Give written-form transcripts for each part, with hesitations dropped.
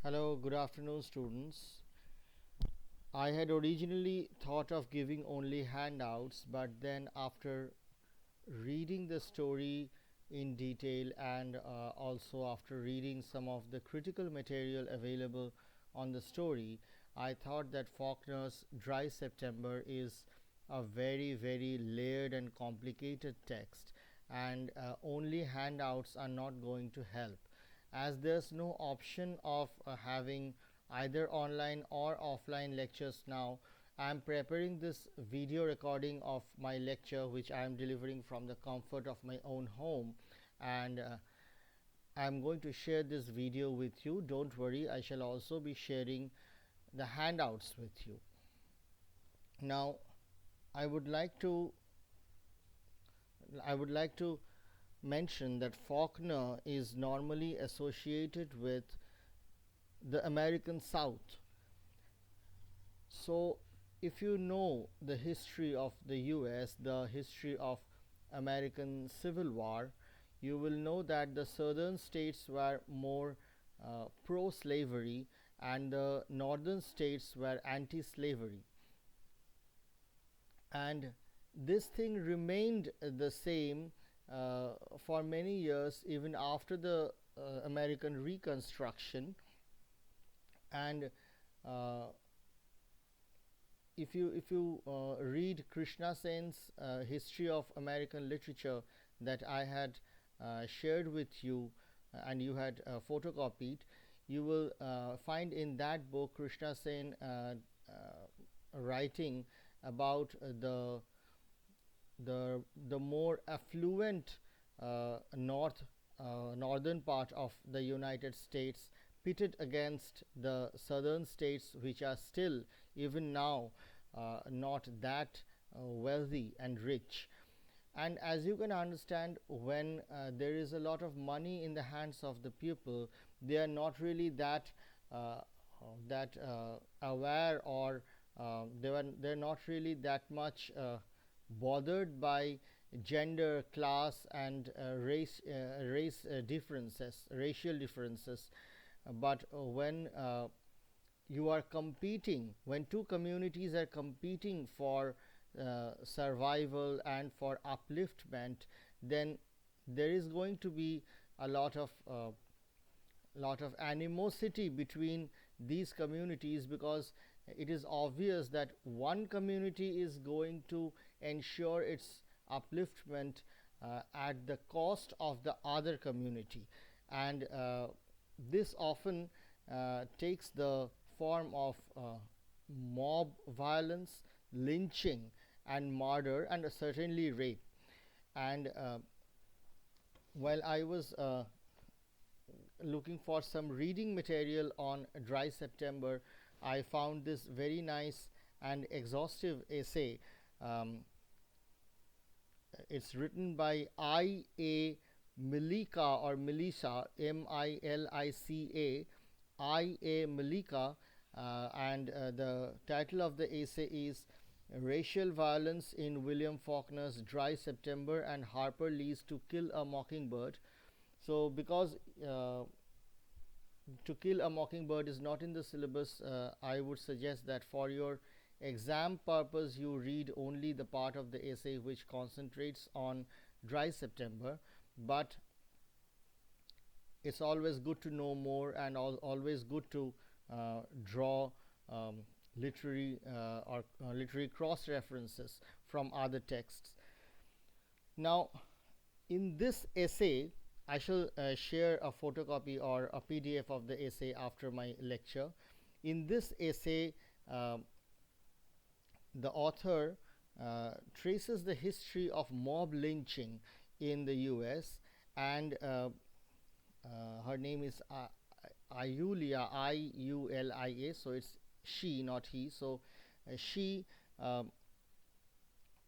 Hello, good afternoon, students. I had originally thought of giving only handouts, but then after reading the story in detail and also after reading some of the critical material available on the story, I thought that Faulkner's Dry September is a very layered and complicated text, and only handouts are not going to help, as there's no option of having either online or offline lectures now. I'm preparing this video recording of my lecture, which I am delivering from the comfort of my own home, and I'm going to share this video with you. Don't worry, I shall also be sharing the handouts with you. Now, I would like to I would like to mention that Faulkner is normally associated with the American South. So, if you know the history of the US, the history of American Civil War, you will know that the southern states were more pro slavery and the northern states were anti slavery. And this thing remained the same for many years, even after the American Reconstruction. And uh, if you read Krishna Sen's history of American literature that I had shared with you and you had photocopied, you will find in that book Krishna Sen writing about the more affluent northern part of the United States pitted against the southern states, which are still even now not that wealthy and rich. And as you can understand, when there is a lot of money in the hands of the people, they are not really that aware, or they're not really that much bothered by gender, class, and race differences, racial differences. But when you are competing, when two communities are competing for survival and for upliftment, then there is going to be a lot of animosity between these communities, because it is obvious that one community is going to ensure its upliftment at the cost of the other community. And this often takes the form of mob violence, lynching, and murder, and certainly rape. And while I was looking for some reading material on Dry September, I found this very nice and exhaustive essay. Um, it's written by I.A. Milika, or Milisa, Milica, I.A. Milika, and the title of the essay is Racial Violence in William Faulkner's Dry September and Harper Lee's To Kill a Mockingbird. So, because To Kill a Mockingbird is not in the syllabus, I would suggest that for your exam purpose you read only the part of the essay which concentrates on Dry September. But it's always good to know more, and always good to draw literary or literary cross references from other texts. Now, in this essay, I shall share a photocopy or a PDF of the essay after my lecture. In this essay, the author traces the history of mob lynching in the US, and her name is Iulia, Iulia, so it's she, not he. So she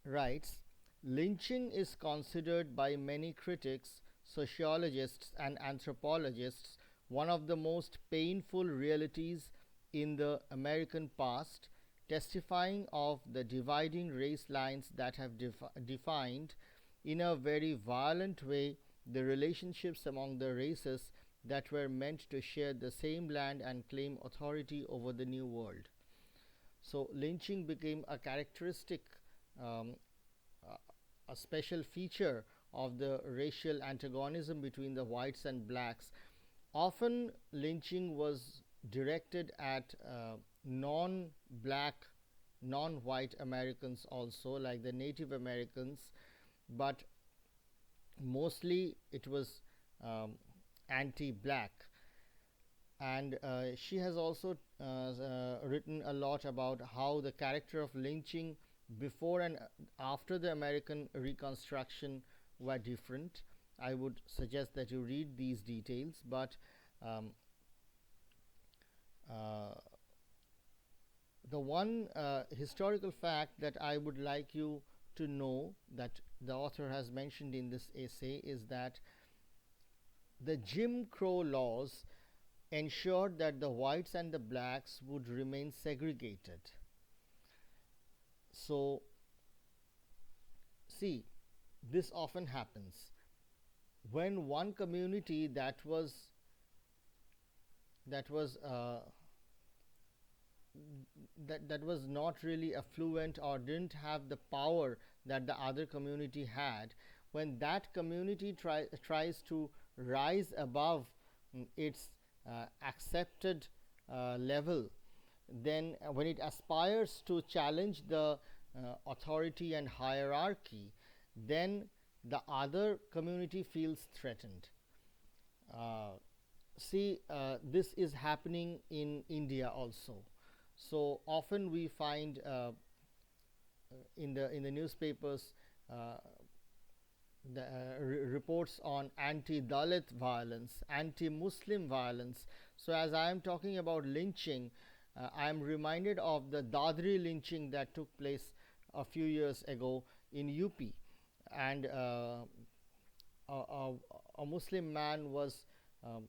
writes, lynching is considered by many critics, sociologists, and anthropologists one of the most painful realities in the American past, testifying of the dividing race lines that have defined in a very violent way the relationships among the races that were meant to share the same land and claim authority over the new world. So, lynching became a characteristic, um, a special feature of the racial antagonism between the whites and blacks. Often, lynching was directed at non black, non white Americans, also, like the Native Americans, but mostly it was anti black. And she has also written a lot about how the character of lynching before and after the American Reconstruction were different. I would suggest that you read these details, but um, uh, the one historical fact that I would like you to know, that the author has mentioned in this essay, is that the Jim Crow laws ensured that the whites and the blacks would remain segregated. So, see, this often happens when one community that was that was not really affluent or didn't have the power that the other community had. When that community tries to rise above its accepted level, then when it aspires to challenge the authority and hierarchy, then the other community feels threatened. Uh, See, this is happening in India also. So often we find in the newspapers uh, the reports on anti-Dalit violence, anti-Muslim violence. So as I am talking about lynching, I am reminded of the Dadri lynching that took place a few years ago in UP, and a Muslim man um,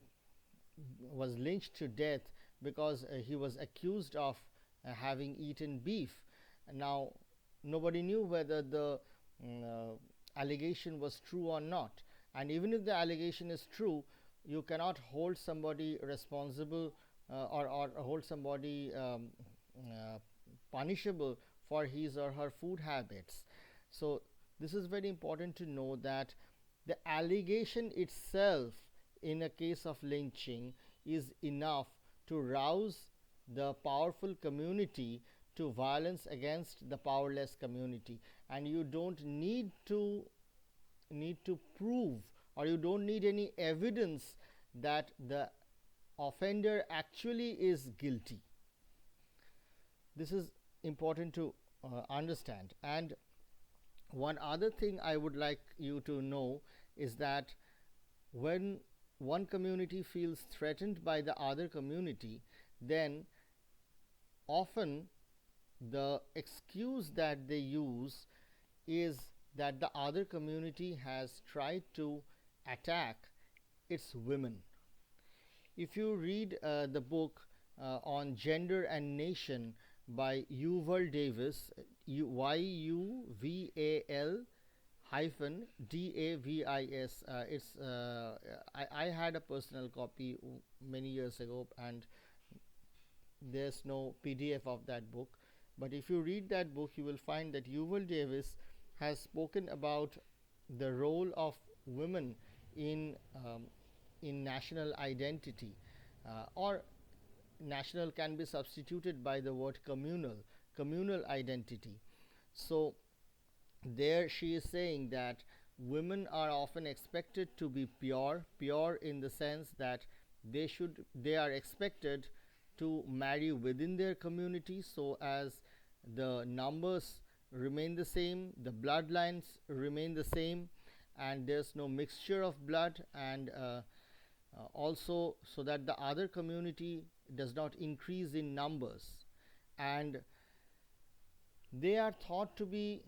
was lynched to death because he was accused of having eaten beef. Now, nobody knew whether the allegation was true or not. And even if the allegation is true, you cannot hold somebody responsible or hold somebody punishable for his or her food habits. So, this is very important to know that the allegation itself in a case of lynching is enough to rouse the powerful community to violence against the powerless community, and you don't need to prove, or you don't need any evidence that the offender actually is guilty. This is important to understand. And one other thing I would like you to know is that when one community feels threatened by the other community, then often the excuse that they use is that the other community has tried to attack its women. If you read the book on Gender and Nation by Yuval Davis, Yuval hyphen Davis. I had a personal copy many years ago, and there's no PDF of that book. But if you read that book, you will find that Yuval Davis has spoken about the role of women in national identity, or national can be substituted by the word communal identity. So there she is saying that women are often expected to be pure in the sense that they are expected to marry within their community, so as the numbers remain the same, the bloodlines remain the same, and there's no mixture of blood, and also so that the other community does not increase in numbers. And they are thought to be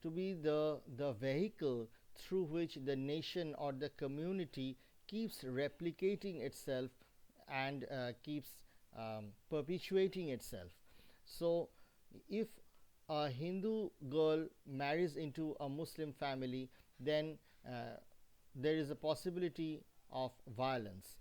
the vehicle through which the nation or the community keeps replicating itself and keeps perpetuating itself. So if a Hindu girl marries into a Muslim family, then there is a possibility of violence.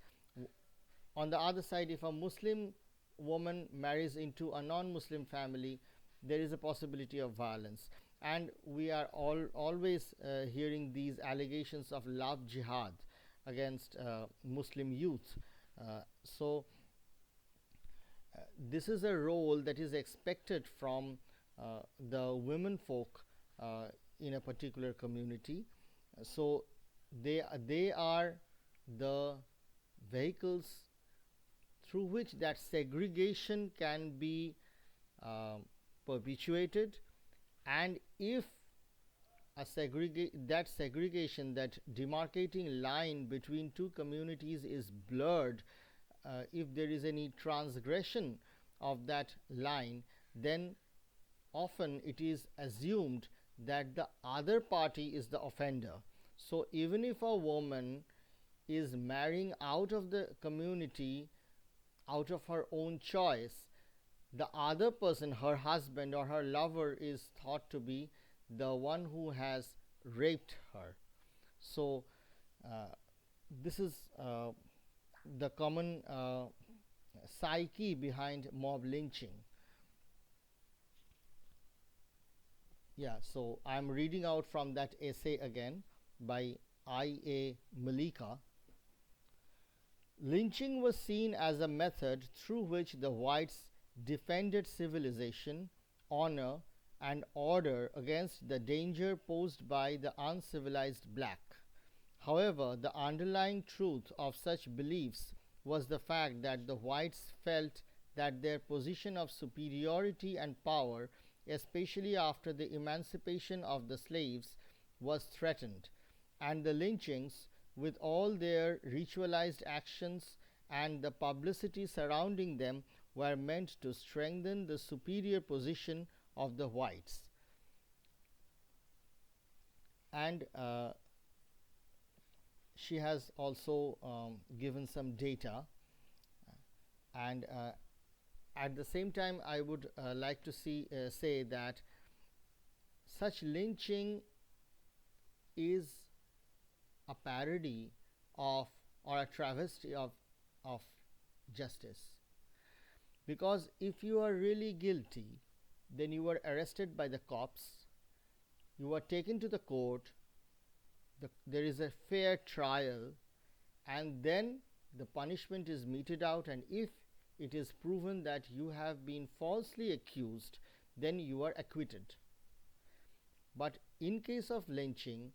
On the other side, if a Muslim woman marries into a non-Muslim family, there is a possibility of violence. And we are always hearing these allegations of love jihad against Muslim youth. So this is a role that is expected from the women folk in a particular community. So they are the vehicles through which that segregation can be uh, perpetuated, and if that segregation, that demarcating line between two communities is blurred, if there is any transgression of that line, then often it is assumed that the other party is the offender. So even if a woman is marrying out of the community out of her own choice, the other person, her husband or her lover, is thought to be the one who has raped her. So this is the common psyche behind mob lynching. Yeah, so I'm reading out from that essay again by I.A. Malika. Lynching was seen as a method through which the whites defended civilization, honor, and order against the danger posed by the uncivilized black. However, the underlying truth of such beliefs was the fact that the whites felt that their position of superiority and power, especially after the emancipation of the slaves, was threatened, and the lynchings, with all their ritualized actions and the publicity surrounding them, were meant to strengthen the superior position of the whites. And she has also given some data, and at the same time I would like to say that such lynching is a parody of, or a travesty of justice, because if you are really guilty, then you are arrested by the cops, you are taken to the court, there is a fair trial, and then the punishment is meted out, and if it is proven that you have been falsely accused, then you are acquitted. But in case of lynching,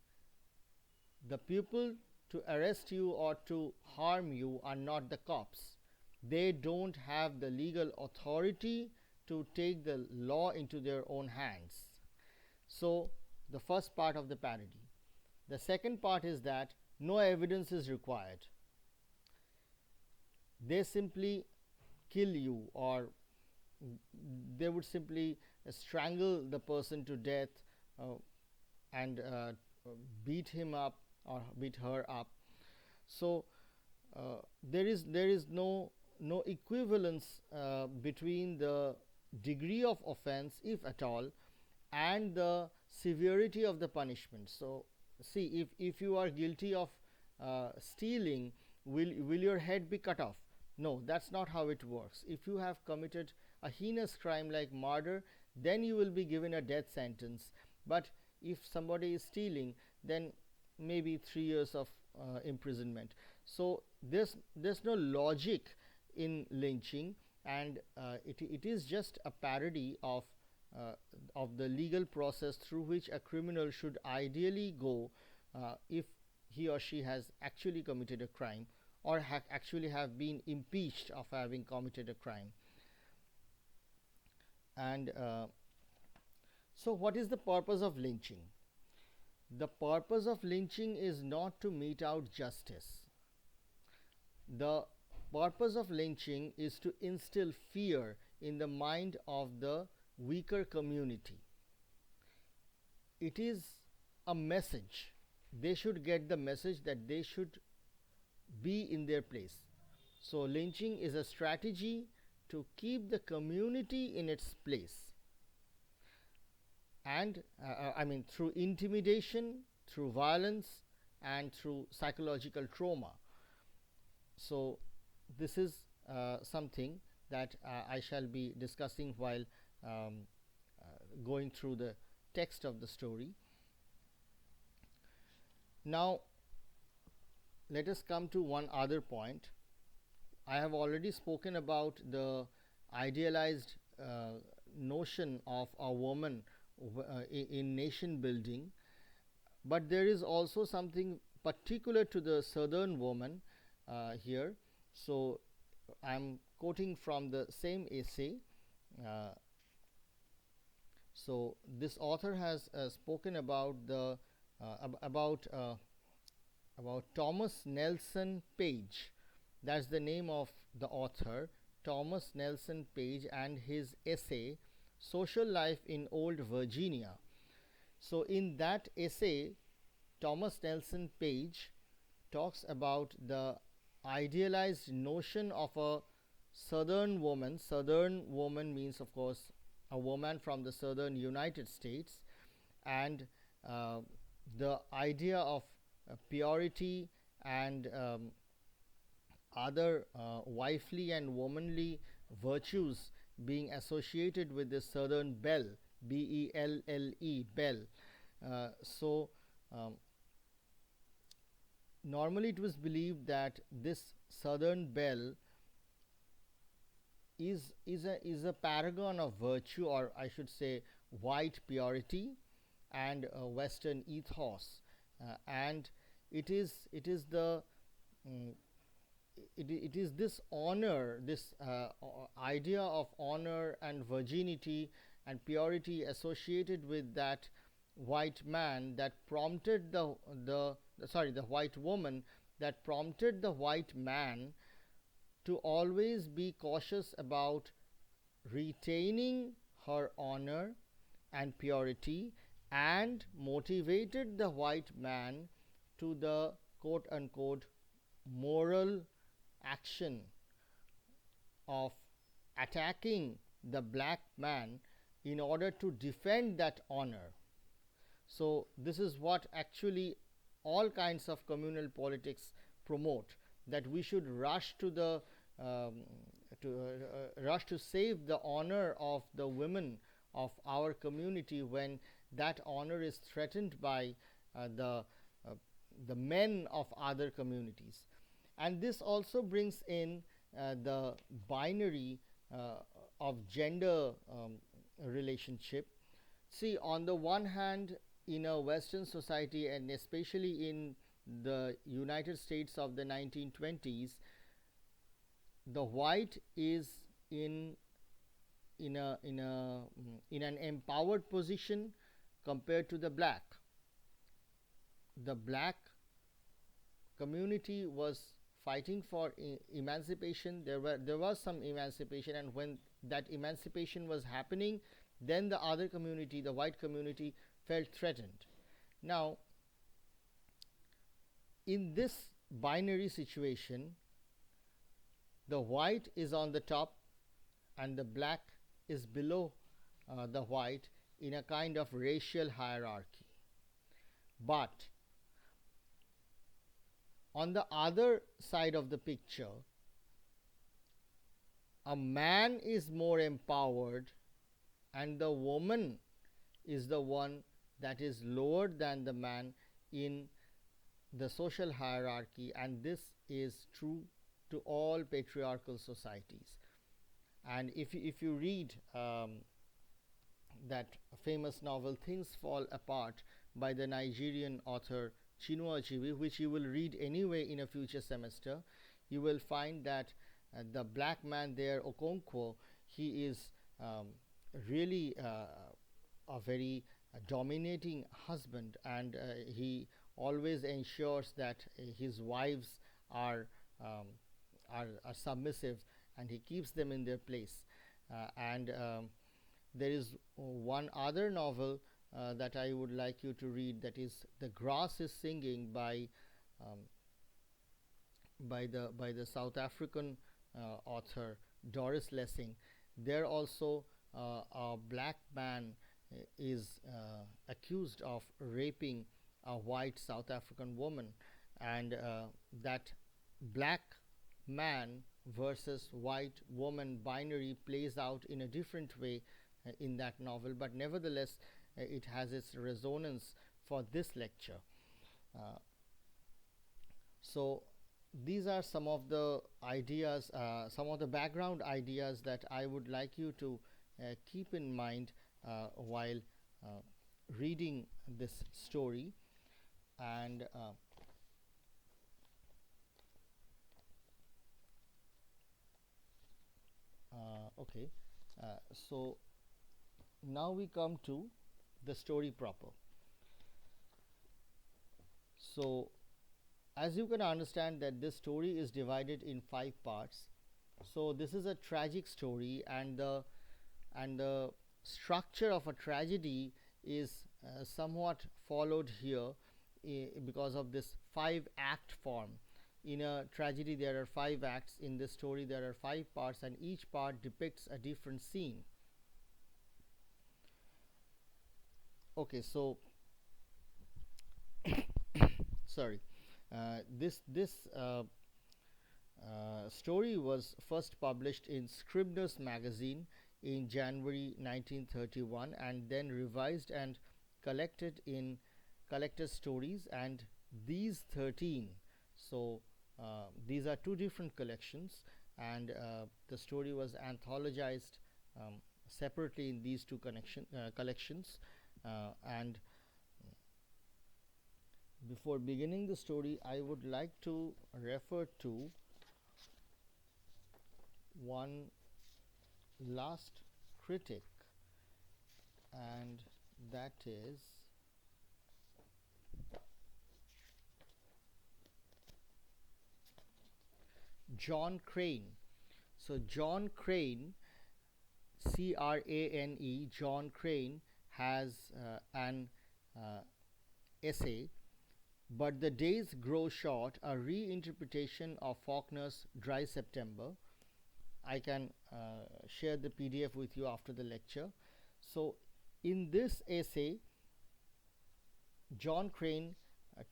the people to arrest you or to harm you are not the cops. They don't have the legal authority to take the law into their own hands. So, the first part of the parody. The second part is that no evidence is required. They simply kill you, or they would simply strangle the person to death and beat him up or beat her up. So there is no equivalence between the degree of offense, if at all, and the severity of the punishment. So see, if you are guilty of stealing, will your head be cut off? No, that's not how it works. If you have committed a heinous crime like murder, then you will be given a death sentence. But if somebody is stealing, then maybe 3 years of imprisonment. So there's no logic in lynching, and it is just a parody of the legal process through which a criminal should ideally go if he or she has actually committed a crime, or actually have been impeached of having committed a crime. And so what is the purpose of lynching? The purpose of lynching is not to mete out justice. The purpose of lynching is to instill fear in the mind of the weaker community. It is a message. They should get the message that they should be in their place. So lynching is a strategy to keep the community in its place, and through intimidation, through violence, and through psychological trauma. So this is something that I shall be discussing while um, going through the text of the story. Now, let us come to one other point. I have already spoken about the idealized notion of a woman in nation building, but there is also something particular to the southern woman here. So I'm quoting from the same essay. Uh, so this author has spoken about the about Thomas Nelson Page. That's the name of the author, Thomas Nelson Page, and his essay, Social Life in Old Virginia. So, in that essay, Thomas Nelson Page talks about the idealized notion of a southern woman. Southern woman means, of course, a woman from the southern United States, and uh, the idea of purity and other wifely and womanly virtues being associated with the southern belle, Belle, belle. So normally it was believed that this southern belle is a paragon of virtue, or I should say white purity and western ethos, and it is the mm, it is this honor, this idea of honor and virginity and purity associated with that white man that prompted the white woman, that prompted the white man to always be cautious about retaining her honor and purity, and motivated the white man to the quote unquote moral action of attacking the black man in order to defend that honor. So, this is what actually all kinds of communal politics promote, that we should rush to the rush to save the honor of the women of our community when that honor is threatened by uh, the men of other communities. And this also brings in the binary of gender relationship. See, on the one hand, in a Western society, and especially in the United States of the 1920s, the white is in in an empowered position compared to the black. The black community was fighting for emancipation. There was some emancipation, and when that emancipation was happening, then the other community, the white community, felt threatened. Now, in this binary situation, the white is on the top and the black is below the white in a kind of racial hierarchy. But on the other side of the picture, a man is more empowered and the woman is the one that is lower than the man in the social hierarchy, and this is true to all patriarchal societies. And if you read that famous novel Things Fall Apart by the Nigerian author Chinua Achebe, which you will read anyway in a future semester, you will find that the black man there, Okonkwo, he is really a very dominating husband, and he always ensures that his wives are, are submissive, and he keeps them in their place. And there is one other novel that I would like you to read, that is The Grass is Singing by the South African author Doris Lessing. There also a black man is accused of raping a white South African woman, and that black man versus white woman binary plays out in a different way in that novel, but nevertheless, it has its resonance for this lecture. Uh, so, these are some of the ideas, some of the background ideas that I would like you to keep in mind while uh, reading this story. And okay, so now we come to the story proper. So, as you can understand that this story is divided in 5 parts. So this is a tragic story, and the structure of a tragedy is somewhat followed here because of this 5 act form. In a tragedy there are 5 acts. In this story there are 5 parts, and each part depicts a different scene. Okay, so sorry, this story was first published in Scribner's magazine in January 1931, and then revised and collected in Collector's Stories and These 13. So these are 2 different collections, and the story was anthologized separately in these 2 collections. And before beginning the story, I would like to refer to one last critic, and that is John Crane. So John Crane, Crane, John Crane has an essay, But the Days Grow Short, a reinterpretation of Faulkner's Dry September. I can share the PDF with you after the lecture. So in this essay, John Crane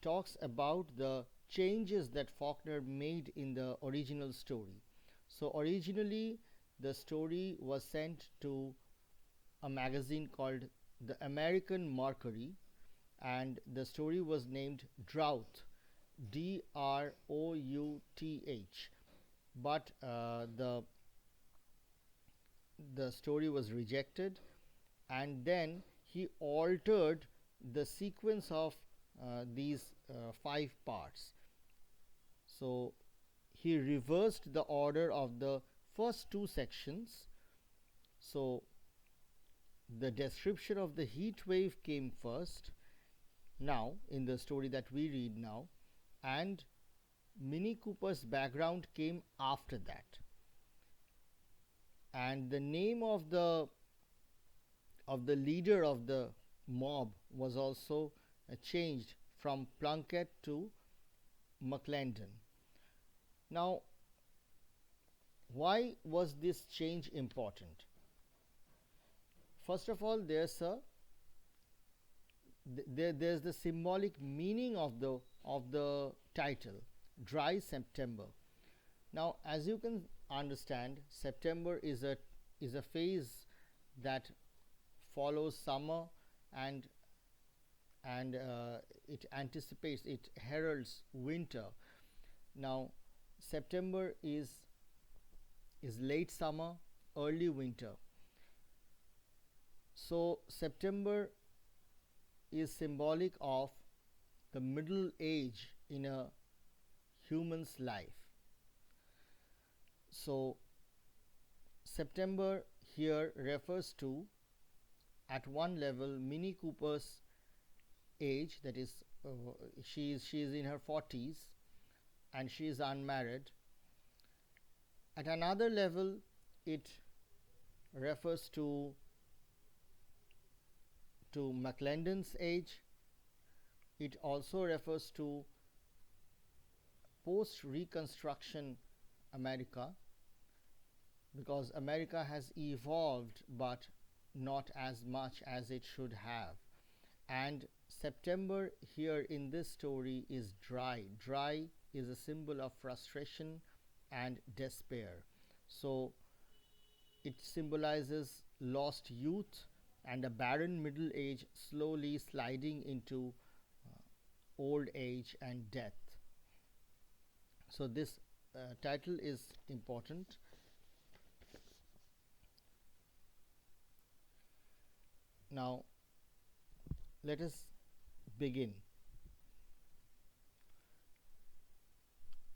talks about the changes that Faulkner made in the original story. So originally the story was sent to a magazine called the American Mercury, and the story was named Drought, Drouth, but the story was rejected, and then he altered the sequence of these 5 parts. So he reversed the order of the first 2 sections. So the description of the heat wave came first, now in the story that we read now, and Mini Cooper's background came after that. And the name of the leader of the mob was also changed from Plunkett to McClendon. Now, why was this change important? First of all, there's the symbolic meaning of the title, Dry September. Now, as you can understand, September is a phase that follows summer, and it anticipates, it heralds winter. Now September is late summer, early winter. So September is symbolic of the middle age in a human's life. So September here refers to, at one level, Mini Cooper's age, that is she is in her 40s and she is unmarried. At another level, it refers to McClendon's age. It also refers to post Reconstruction America, because America has evolved but not as much as it should have. And September here in this story is dry. Dry is a symbol of frustration, and despair. So it symbolizes lost youth and a barren middle age slowly sliding into old age and death. So this title is important. Now let us begin.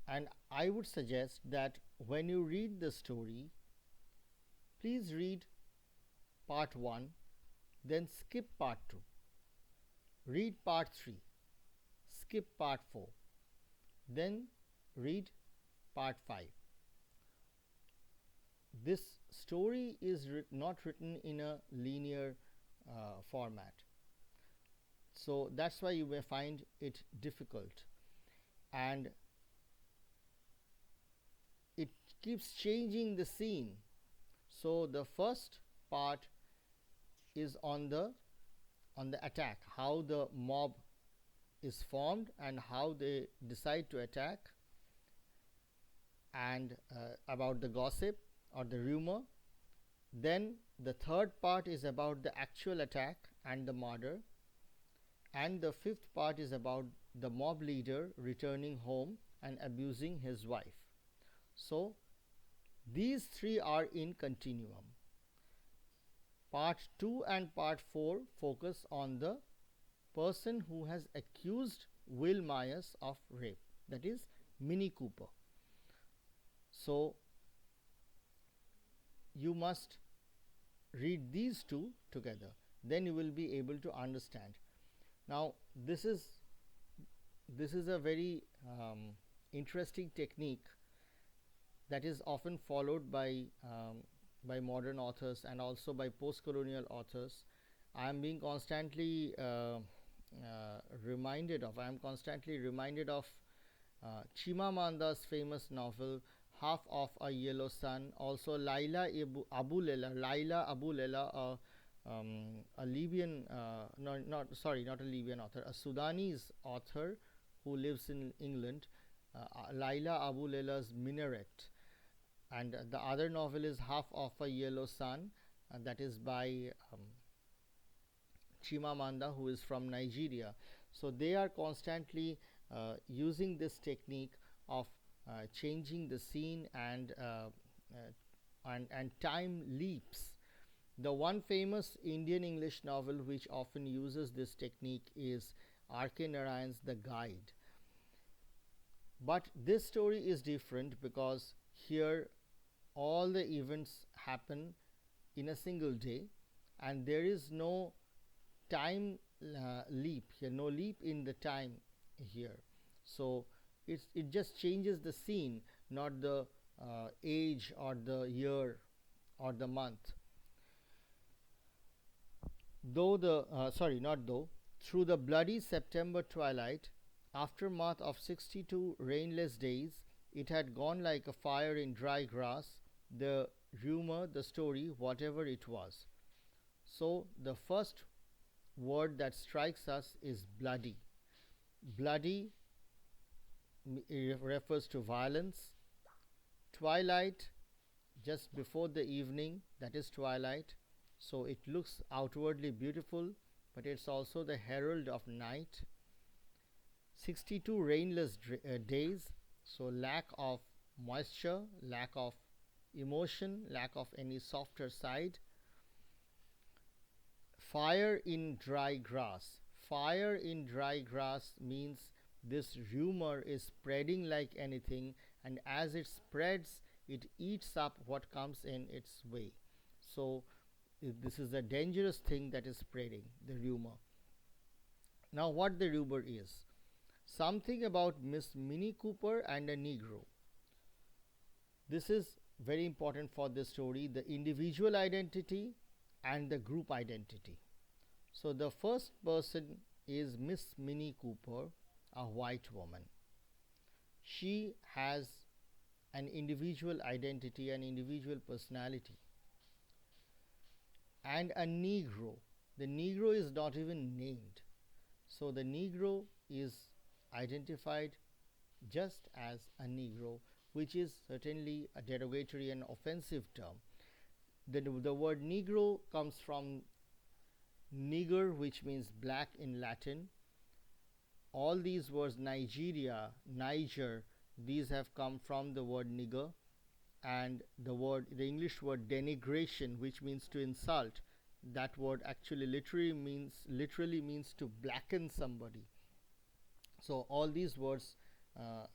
And I would suggest that when you read the story, please read part 1, then skip part 2. Read part 3, skip part 4, then read part 5. This story is not written in a linear format. So that's why you may find it difficult. And it keeps changing the scene. So the first part is on the attack, how the mob is formed and how they decide to attack, and about the gossip or the rumor. Then the third part is about the actual attack and the murder, and the fifth part is about the mob leader returning home and abusing his wife. So these three are in continuum. Part 2 and part 4 focus on the person who has accused Will Myers of rape, that is Mini Cooper. So you must read these two together, then you will be able to understand. Now this is a very interesting technique that is often followed by modern authors and also by post-colonial authors. I am being constantly reminded of Chimamanda's famous novel Half of a Yellow Sun, also Laila Abu Lela, a Libyan, not a Libyan author, a Sudanese author who lives in England, Laila Abu Lela's Minaret. And the other novel is Half of a Yellow Sun, that is by Chimamanda, who is from Nigeria. So they are constantly using this technique of changing the scene and time leaps. The one famous Indian English novel which often uses this technique is R.K. Narayan's The Guide. But this story is different because here all the events happen in a single day and there is no time leap here, no leap in the time here. So it just changes the scene, not the age or the year or the month. Through the bloody September twilight, aftermath of 62 rainless days, it had gone like a fire in dry grass, the rumor, the story, whatever it was. So the first word that strikes us is bloody. Bloody refers to violence. Twilight, just before the evening, that is twilight. So it looks outwardly beautiful, but it's also the herald of night. 62 rainless days, so lack of moisture, lack of emotion, lack of any softer side. Fire in dry grass. Fire in dry grass means this rumor is spreading like anything, and as it spreads, it eats up what comes in its way. So this is a dangerous thing that is spreading, the rumor. Now what the rumor is? Something about Miss Minnie Cooper and a Negro. This is very important for this story, the individual identity and the group identity. So the first person is Miss Minnie Cooper, a white woman. She has an individual identity, an individual personality. And a Negro. The Negro is not even named. So the Negro is identified just as a Negro which is certainly a derogatory and offensive term. The word Negro comes from Niger, which means black in Latin. All these words, Nigeria, Niger, these have come from the word nigger, and the English word denigration, which means to insult, that word actually literally means to blacken somebody. So all these words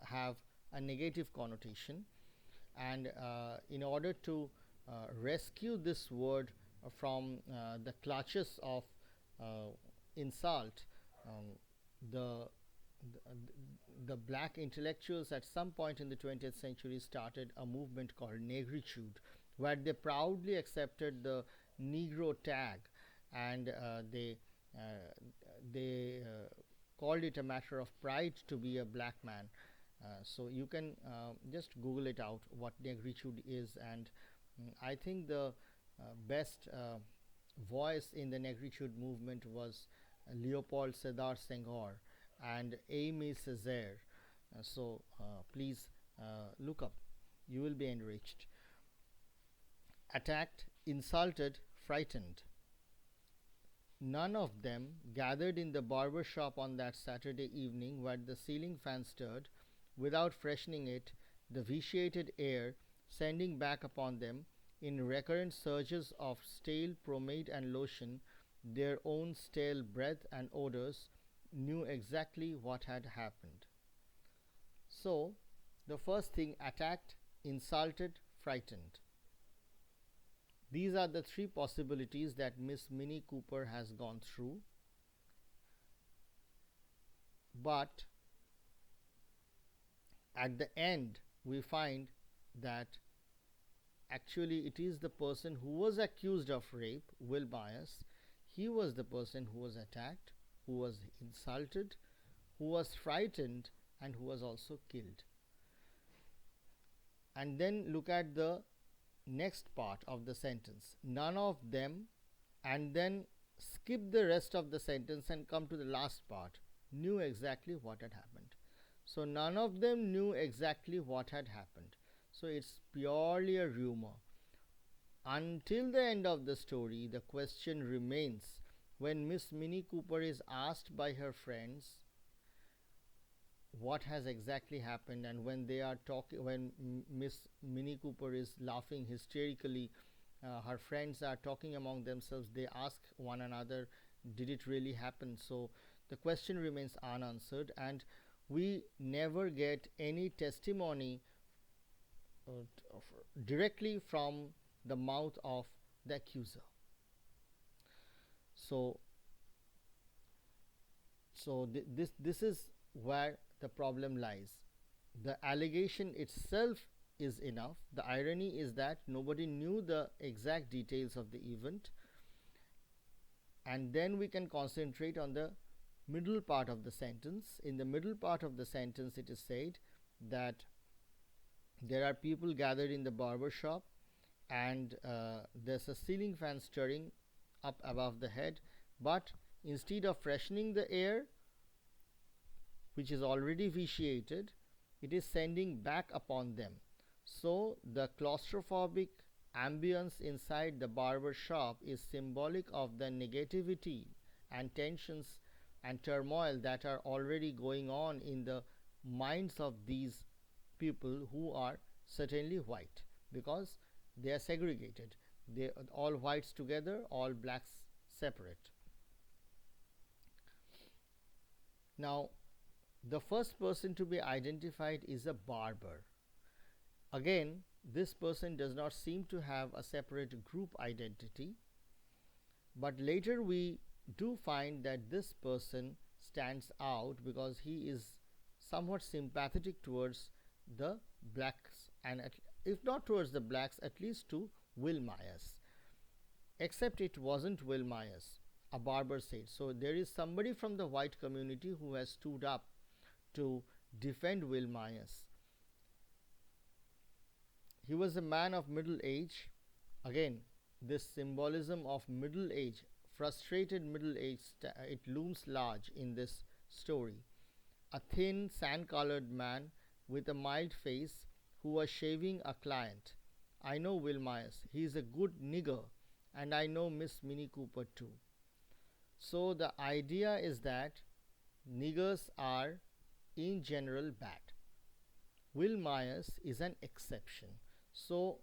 have a negative connotation, and in order to rescue this word from the clutches of insult, the, the black intellectuals at some point in the 20th century started a movement called negritude, where they proudly accepted the Negro tag, and they called it a matter of pride to be a black man. So you can just Google it out what negritude is, and I think the best voice in the negritude movement was Leopold Sedar Senghor and Aimé Césaire. So please look up, you will be enriched. Attacked, insulted, frightened. None of them gathered in the barber shop on that Saturday evening where the ceiling fan stirred, without freshening it, the vitiated air, sending back upon them, in recurrent surges of stale pomade and lotion, their own stale breath and odors, knew exactly what had happened. So, the first thing, attacked, insulted, frightened. These are the three possibilities that Miss Minnie Cooper has gone through. But at the end, we find that actually it is the person who was accused of rape, Will Myers. He was the person who was attacked, who was insulted, who was frightened, and who was also killed. And then look at the next part of the sentence. None of them, and then skip the rest of the sentence and come to the last part, knew exactly what had happened. So none of them knew exactly what had happened. So it's purely a rumor. Until the end of the story, the question remains when Miss Minnie Cooper is asked by her friends what has exactly happened, and when they are talking, when Miss Minnie Cooper is laughing hysterically, her friends are talking among themselves, they ask one another, did it really happen? So the question remains unanswered, and we never get any testimony directly from the mouth of the accuser. So this is where the problem lies. The allegation itself is enough. The irony is that nobody knew the exact details of the event, and then we can concentrate on the middle part of the sentence. In the middle part of the sentence, it is said that there are people gathered in the barber shop, and there's a ceiling fan stirring up above the head, but instead of freshening the air, which is already vitiated, it is sending back upon them. So the claustrophobic ambience inside the barber shop is symbolic of the negativity and tensions and turmoil that are already going on in the minds of these people who are certainly white, because they are segregated. They all whites together, all blacks separate. Now, the first person to be identified is a barber. Again, this person does not seem to have a separate group identity, but later we do find that this person stands out because he is somewhat sympathetic towards the blacks, and if not towards the blacks, at least to Will Myers. Except it wasn't Will Myers, a barber said. So there is somebody from the white community who has stood up to defend Will Myers. He was a man of middle age. Again, this symbolism of middle age, frustrated middle age, it looms large in this story. A thin, sand-colored man with a mild face, who was shaving a client. I know Will Myers. He is a good nigger. And I know Miss Minnie Cooper too. So the idea is that niggers are in general bad. Will Myers is an exception. So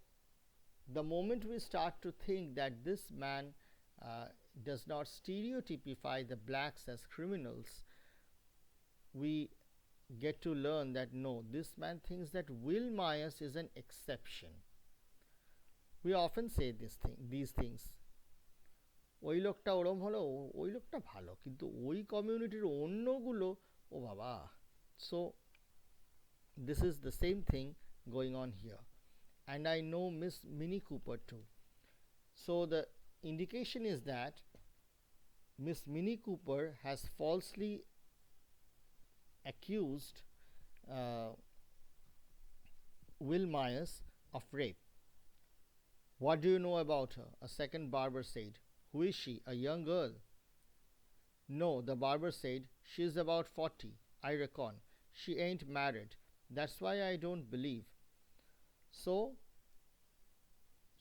the moment we start to think that this man uh, does not stereotypify the blacks as criminals, we get to learn that no, this man thinks that Will Myers is an exception. We often say these things. ওই লোকটা ওরম হলো, ওই লোকটা ভালো, কিন্তু ওই কমিউনিটির অন্যগুলো, ও বাবা. So this is the same thing going on here. And I know Miss Minnie Cooper too. So the indication is that Miss Minnie Cooper has falsely accused Will Myers of rape. What do you know about her? A second barber said. Who is she? A young girl? No, the barber said. She is about 40, I reckon. She ain't married. That's why I don't believe. So,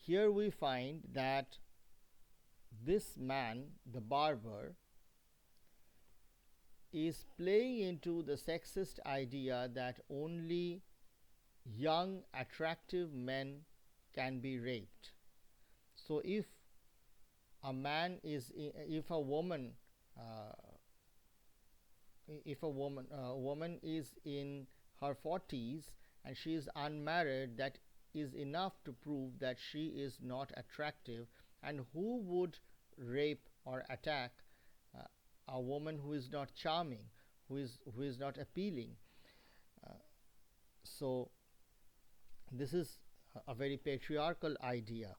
here we find that this man, the barber, is playing into the sexist idea that only young, attractive men can be raped. So, if a man is, if a woman, woman is in her 40s and she is unmarried, that is enough to prove that she is not attractive. And who would rape or attack a woman who is not charming, who is not appealing? So this is a very patriarchal idea.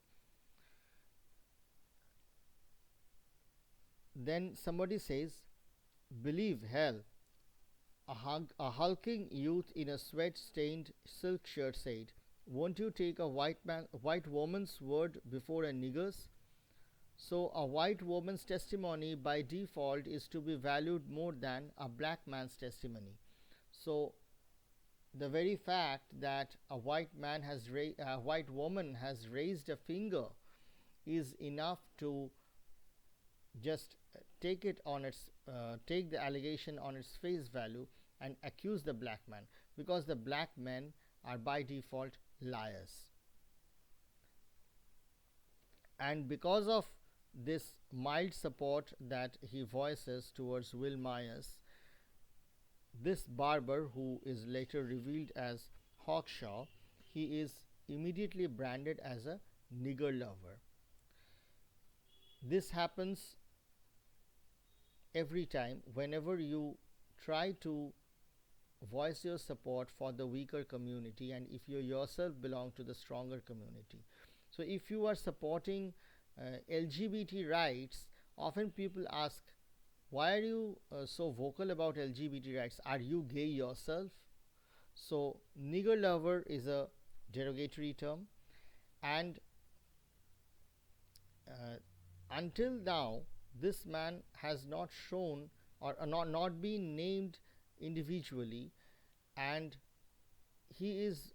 Then somebody says, believe hell. A hulking youth in a sweat-stained silk shirt said, won't you take a white woman's word before a nigger's? So a white woman's testimony by default is to be valued more than a black man's testimony. So the very fact that a white woman has raised a finger is enough to just take the allegation on its face value and accuse the black man, because the black men are by default liars. And because of this mild support that he voices towards Will Myers, this barber, who is later revealed as Hawkshaw, he is immediately branded as a nigger lover. This happens every time whenever you try to voice your support for the weaker community, and if you yourself belong to the stronger community. So if you are supporting LGBT rights, often people ask, why are you so vocal about LGBT rights? Are you gay yourself? So nigger lover is a derogatory term, and until now this man has not shown or not been named individually, and he is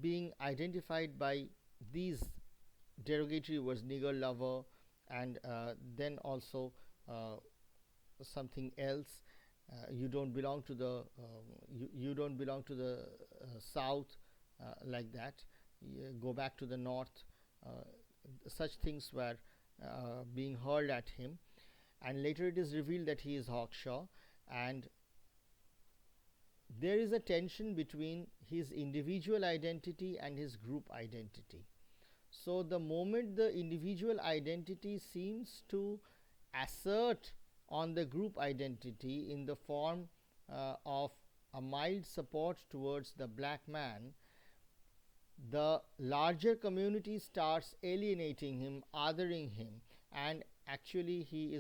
being identified by these derogatory words, nigger lover, and then also something else. You don't belong to the you don't belong to the south, like that. Go back to the north. Such things were being hurled at him, and later it is revealed that he is Hawkshaw, and there is a tension between his individual identity and his group identity. So the moment the individual identity seems to assert on the group identity in the form of a mild support towards the black man, the larger community starts alienating him, othering him, and actually he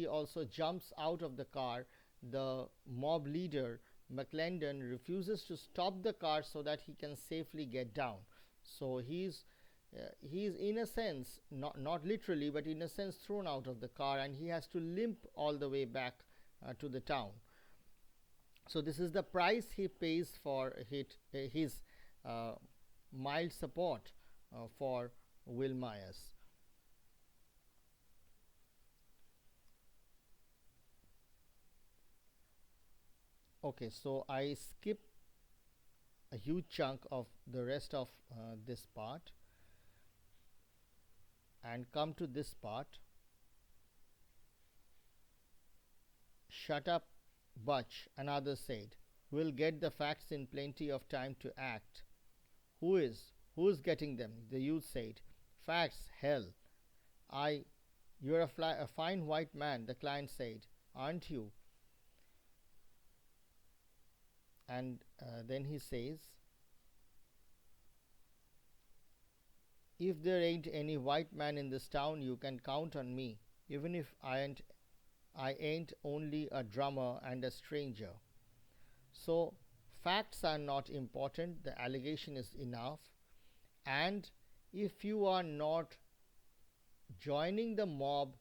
also jumps out of the car. The mob leader McClendon refuses to stop the car so that he can safely get down. So he's in a sense, not literally, but in a sense thrown out of the car, and he has to limp all the way back to the town. So this is the price he pays for his uh, mild support for Will Myers. Okay, so I skip a huge chunk of the rest of this part and come to this part. Shut up, Butch, another said. We'll get the facts in plenty of time to act. Who is? Who's getting them? The youth said. Facts, hell. I. You're a fine white man, the client said. Aren't you? And then he says, if there ain't any white man in this town, you can count on me, even if I ain't only a drummer and a stranger. So, facts are not important, the allegation is enough. And if you are not joining the mob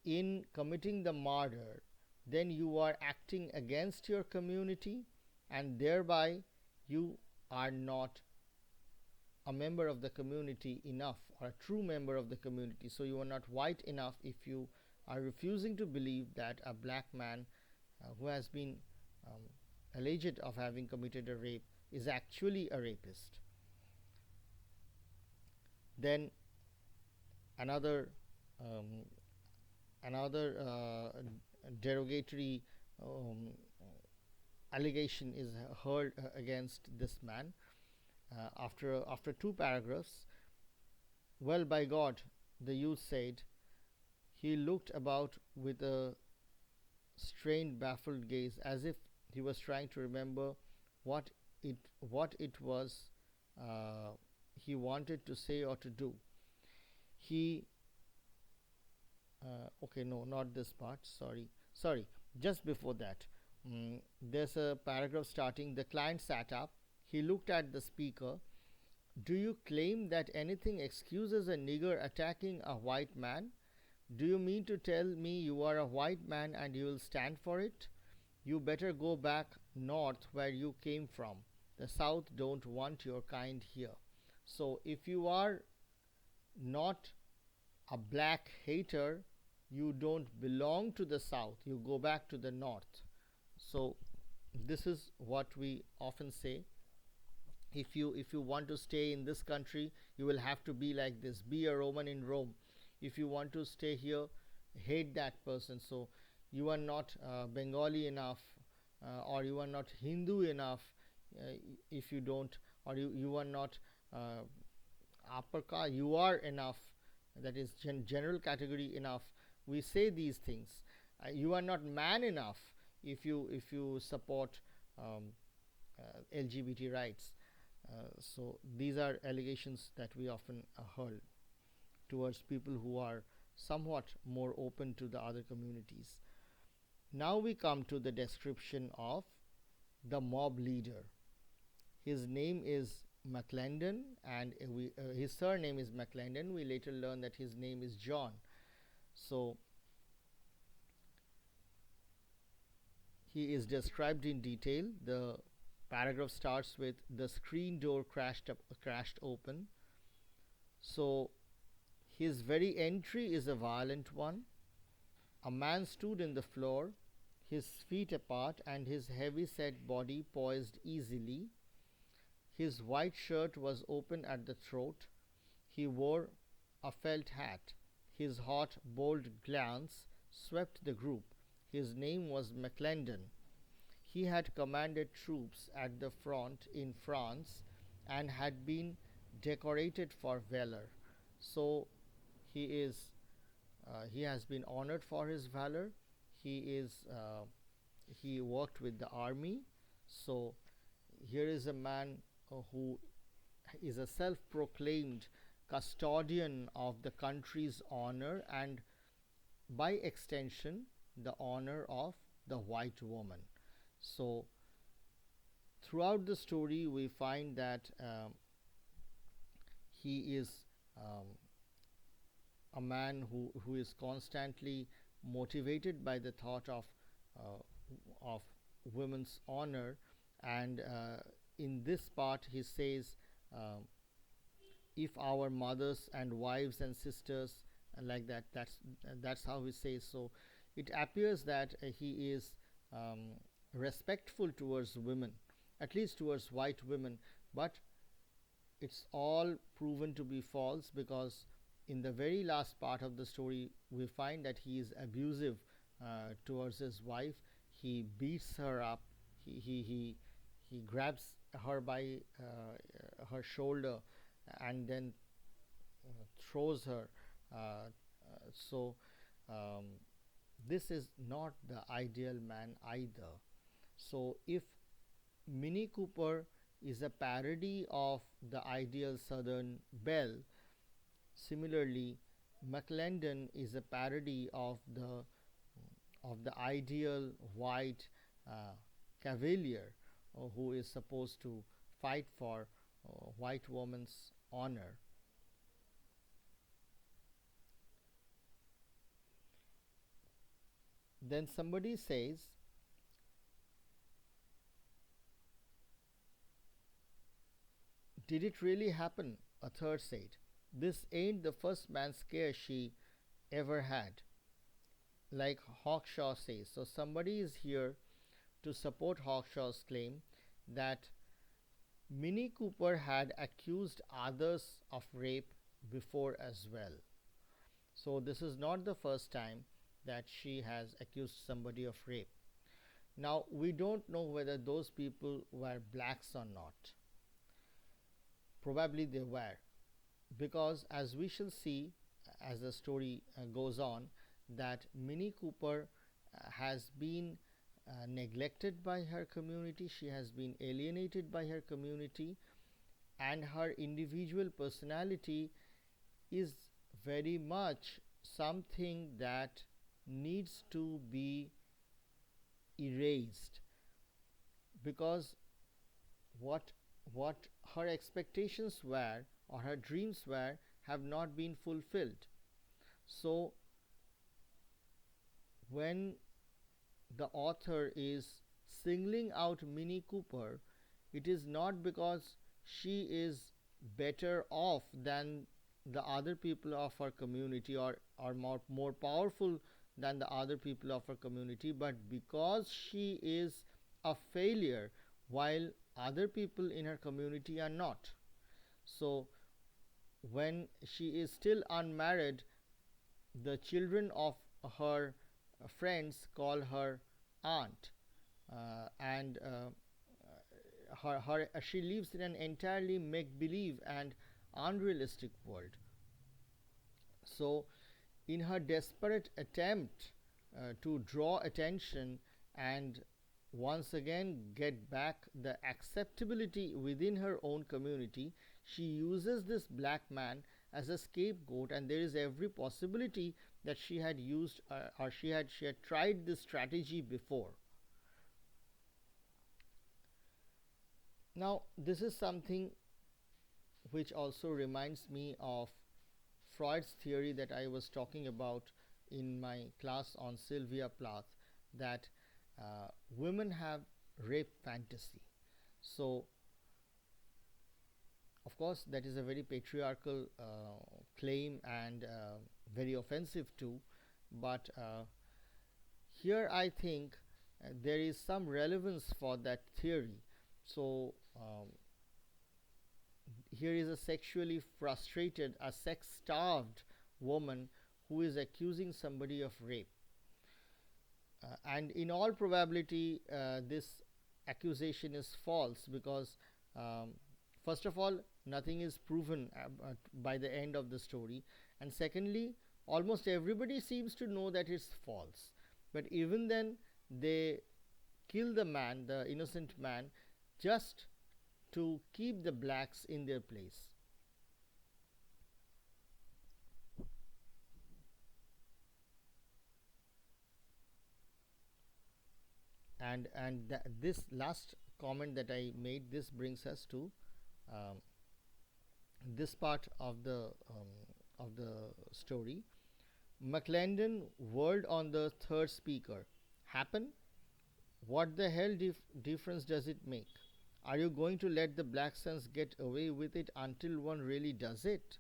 in committing the murder, then you are acting against your community, and thereby you are not a member of the community enough, or a true member of the community. So you are not white enough if you are refusing to believe that a black man who has been alleged of having committed a rape is actually a rapist. Then another um, another derogatory allegation is heard against this man after two paragraphs. Well, by God, the youth said. He looked about with a strained, baffled gaze, as if he was trying to remember what it was he wanted to say or to do. He okay, no, not this part. Sorry. Just before that, there's a paragraph starting. The client sat up. He looked at the speaker. Do you claim that anything excuses a nigger attacking a white man? Do you mean to tell me you are a white man and you will stand for it? You better go back north where you came from. The South don't want your kind here. So if you are not a black hater, you don't belong to the South. You go back to the North. So this is what we often say. If you want to stay in this country, you will have to be like this. Be a Roman in Rome. If you want to stay here, hate that person. So you are not Bengali enough, or you are not Hindu enough. If you don't, or you are not upper caste, you are enough. That is general category enough. We say these things. You are not man enough if you support LGBT rights. So these are allegations that we often heard towards people who are somewhat more open to the other communities. Now we come to the description of the mob leader. His name is McClendon, and his surname is McClendon. We later learn that his name is John. So he is described in detail. The paragraph starts with the screen door crashed open. So his very entry is a violent one. A man stood in the floor, his feet apart and his heavy-set body poised easily. His white shirt was open at the throat. He wore a felt hat. His hot, bold glance swept the group. His name was McClendon. He had commanded troops at the front in France and had been decorated for valor. So he has been honored for his valor. He worked with the army. So here is a man who is a self-proclaimed custodian of the country's honor, and by extension the honor of the white woman. So throughout the story we find that he is a man who is constantly motivated by the thought of women's honor. And in this part, he says, if our mothers and wives and sisters, like that, that's how he says. So it appears that he is um, respectful towards women, at least towards white women, but it's all proven to be false, because in the very last part of the story we find that he is abusive towards his wife. He beats her up. He grabs her by her shoulder and then throws her. So um, this is not the ideal man either. So if Mini Cooper is a parody of the ideal Southern belle, similarly McClendon is a parody of the ideal white cavalier who is supposed to fight for white woman's honor. Then somebody says, "Did it really happen?" A third said, "This ain't the first man scare she ever had." Like Hawkshaw says. So somebody is here to support Hawkshaw's claim that Minnie Cooper had accused others of rape before as well. So this is not the first time that she has accused somebody of rape. Now we don't know whether those people were blacks or not. Probably they were, because as we shall see as the story goes on, that Minnie Cooper has been neglected by her community, she has been alienated by her community, and her individual personality is very much something that needs to be erased, because what her expectations were or her dreams were have not been fulfilled. So when the author is singling out Minnie Cooper, it is not because she is better off than the other people of her community, or more powerful than the other people of her community, but because she is a failure while other people in her community are not. So when she is still unmarried, the children of her friends call her aunt, and she lives in an entirely make believe and unrealistic world. So in her desperate attempt to draw attention and once again get back the acceptability within her own community, she uses this black man as a scapegoat, and there is every possibility that she had used or she had tried this strategy before. Now this is something which also reminds me of Freud's theory that I was talking about in my class on Sylvia Plath, that women have rape fantasy. So of course that is a very patriarchal claim, and very offensive too, but here I think there is some relevance for that theory. So here is a sexually frustrated, a sex starved woman who is accusing somebody of rape, and in all probability this accusation is false, because first of all nothing is proven by the end of the story, and secondly almost everybody seems to know that it's false, but even then they kill the man, the innocent man, just to keep the blacks in their place. And this last comment that I made, this brings us to um, this part of the story. McClendon whirled on the third speaker. Happen? What the hell difference does it make? Are you going to let the black sons get away with it until one really does it?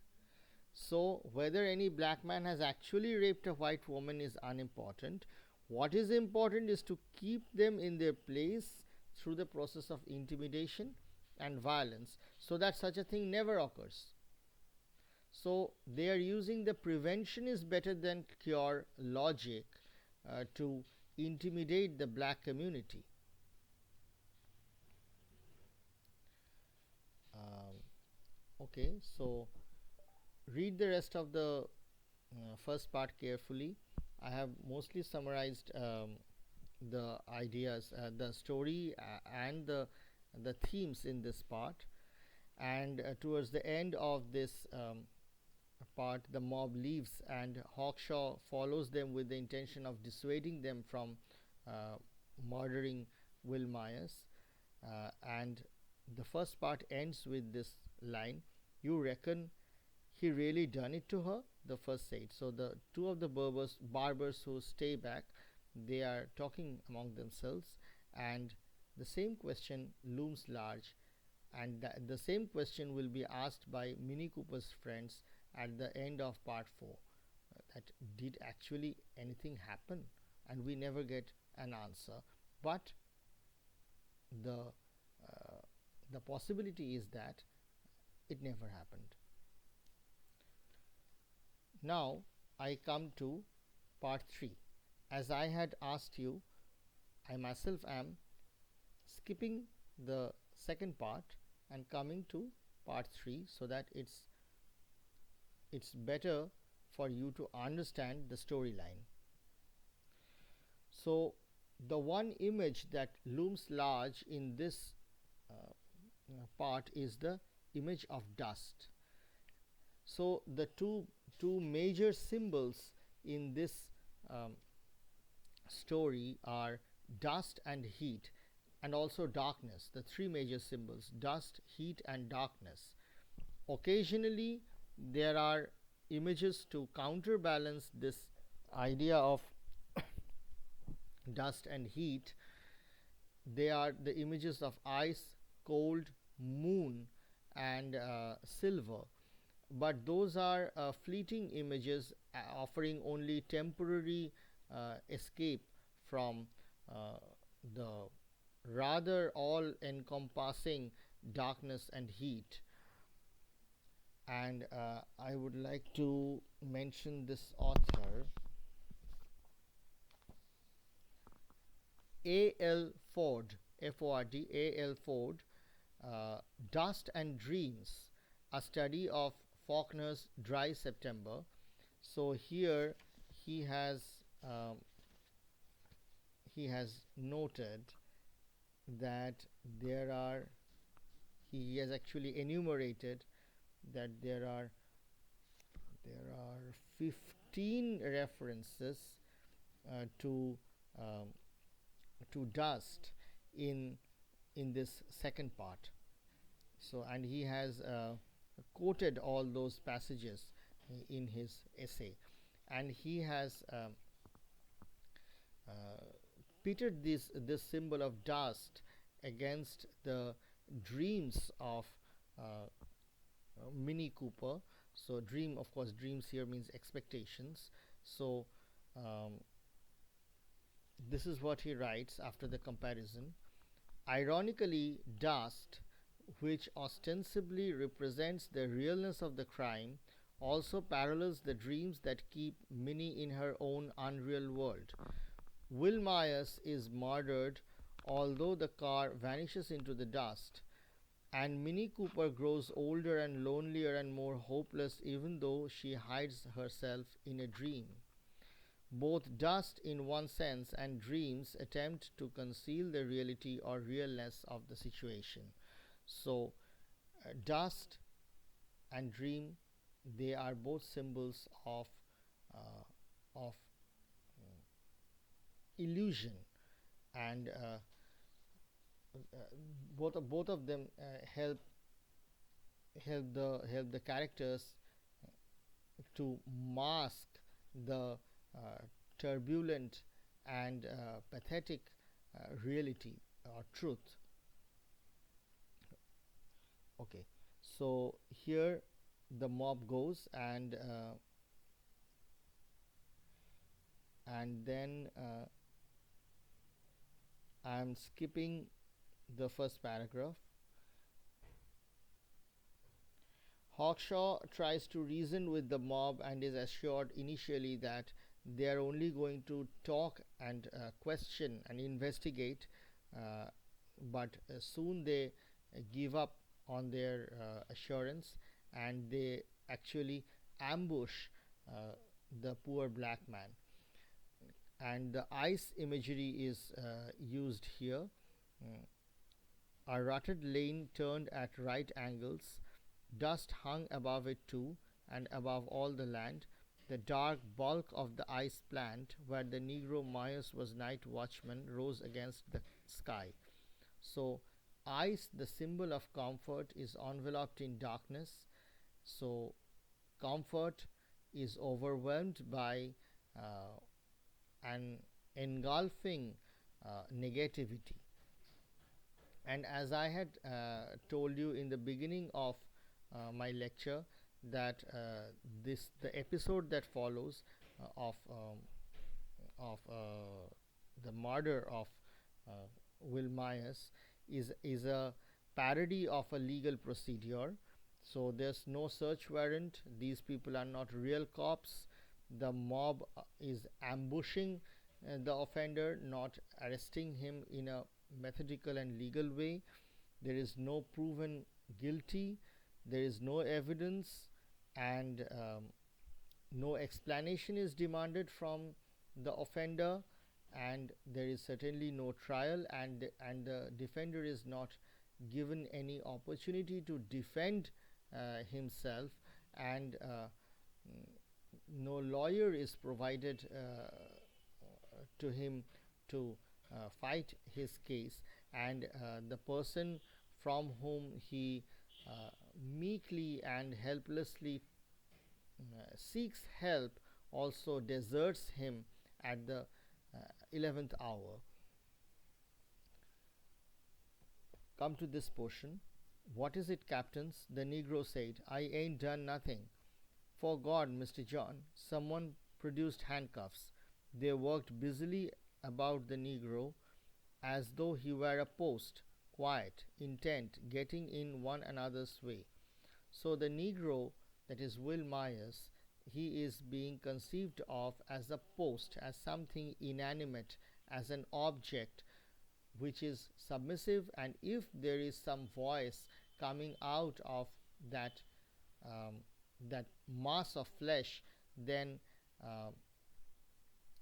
So, whether any black man has actually raped a white woman is unimportant. What is important is to keep them in their place through the process of intimidation and violence so that such a thing never occurs. So, they are using the prevention is better than cure logic to intimidate the black community. Um, okay, so read the rest of the first part carefully. I have mostly summarized the ideas, the story, and the themes in this part. And towards the end of this part, the mob leaves, and Hawkshaw follows them with the intention of dissuading them from uh, murdering Will Myers. And the first part ends with this line: "You reckon he really done it to her?" The first said. So the two of the barbers who stay back, they are talking among themselves, and the same question looms large, and the same question will be asked by Mini Cooper's friends at the end of part 4, that did actually anything happen, and we never get an answer, but the the possibility is that it never happened. Now I come to part 3. As I had asked you, I myself am skipping the second part and coming to part 3 so that it's better for you to understand the storyline. So the one image that looms large in this part is the image of dust. So the two major symbols in this um, story are dust and heat, and also darkness. The three major symbols: dust, heat, and darkness. Occasionally there are images to counterbalance this idea of dust and heat. They are the images of ice, cold, moon, and silver, but those are fleeting images, offering only temporary escape from the rather all encompassing darkness and heat. And I would like to mention this author, A.L. Ford, F-O-R-D, A.L. Ford, Dust and Dreams, a study of Faulkner's Dry September. So here he has um, he has noted that he has actually enumerated that there are 15 references to dust in this second part. So, and he has quoted all those passages in his essay, and he has pitted this symbol of dust against the dreams of Mini Cooper. So dream, of course, dreams here means expectations. So this is what he writes after the comparison. Ironically, dust, which ostensibly represents the realness of the crime, also parallels the dreams that keep Minnie in her own unreal world. Will Myers is murdered although the car vanishes into the dust, and Minnie Cooper grows older and lonelier and more hopeless even though she hides herself in a dream. Both dust in one sense and dreams attempt to conceal the reality or realness of the situation. So, dust and dream, they are both symbols of illusion, and both of them help the characters to mask the turbulent and pathetic reality or truth. Okay, so here the mob goes, and then I'm skipping the first paragraph. Hawkshaw tries to reason with the mob and is assured initially that they are only going to talk and question and investigate, uh, but soon they give up on their assurance, and they actually ambush the poor black man. And the ice imagery is used here. Mm. A rutted lane turned at right angles, dust hung above it too, and above all the land, the dark bulk of the ice plant where the Negro Myers was night watchman rose against the sky. So, ice, the symbol of comfort, is enveloped in darkness. So, comfort is overwhelmed by an engulfing negativity. And as I had told you in the beginning of my lecture, that this the episode that follows of the murder of Will Myers is a parody of a legal procedure. So there's no search warrant. These people are not real cops. The mob is ambushing the offender, not arresting him in a methodical and legal way. There is no proven guilty. There is no evidence, and no explanation is demanded from the offender, and there is certainly no trial, and the defender is not given any opportunity to defend himself, and no lawyer is provided to him to fight his case, and the person from whom he meekly and helplessly seeks help also deserts him at the 11th hour. Come to this portion. What is it, captains? The Negro said. I ain't done nothing. For God, Mr. John. Someone produced handcuffs. They worked busily about the Negro as though he were a post, quiet, intent, getting in one another's way. So the Negro, that is Will Myers, he is being conceived of as a post, as something inanimate, as an object which is submissive, and if there is some voice coming out of that um, that mass of flesh, then uh,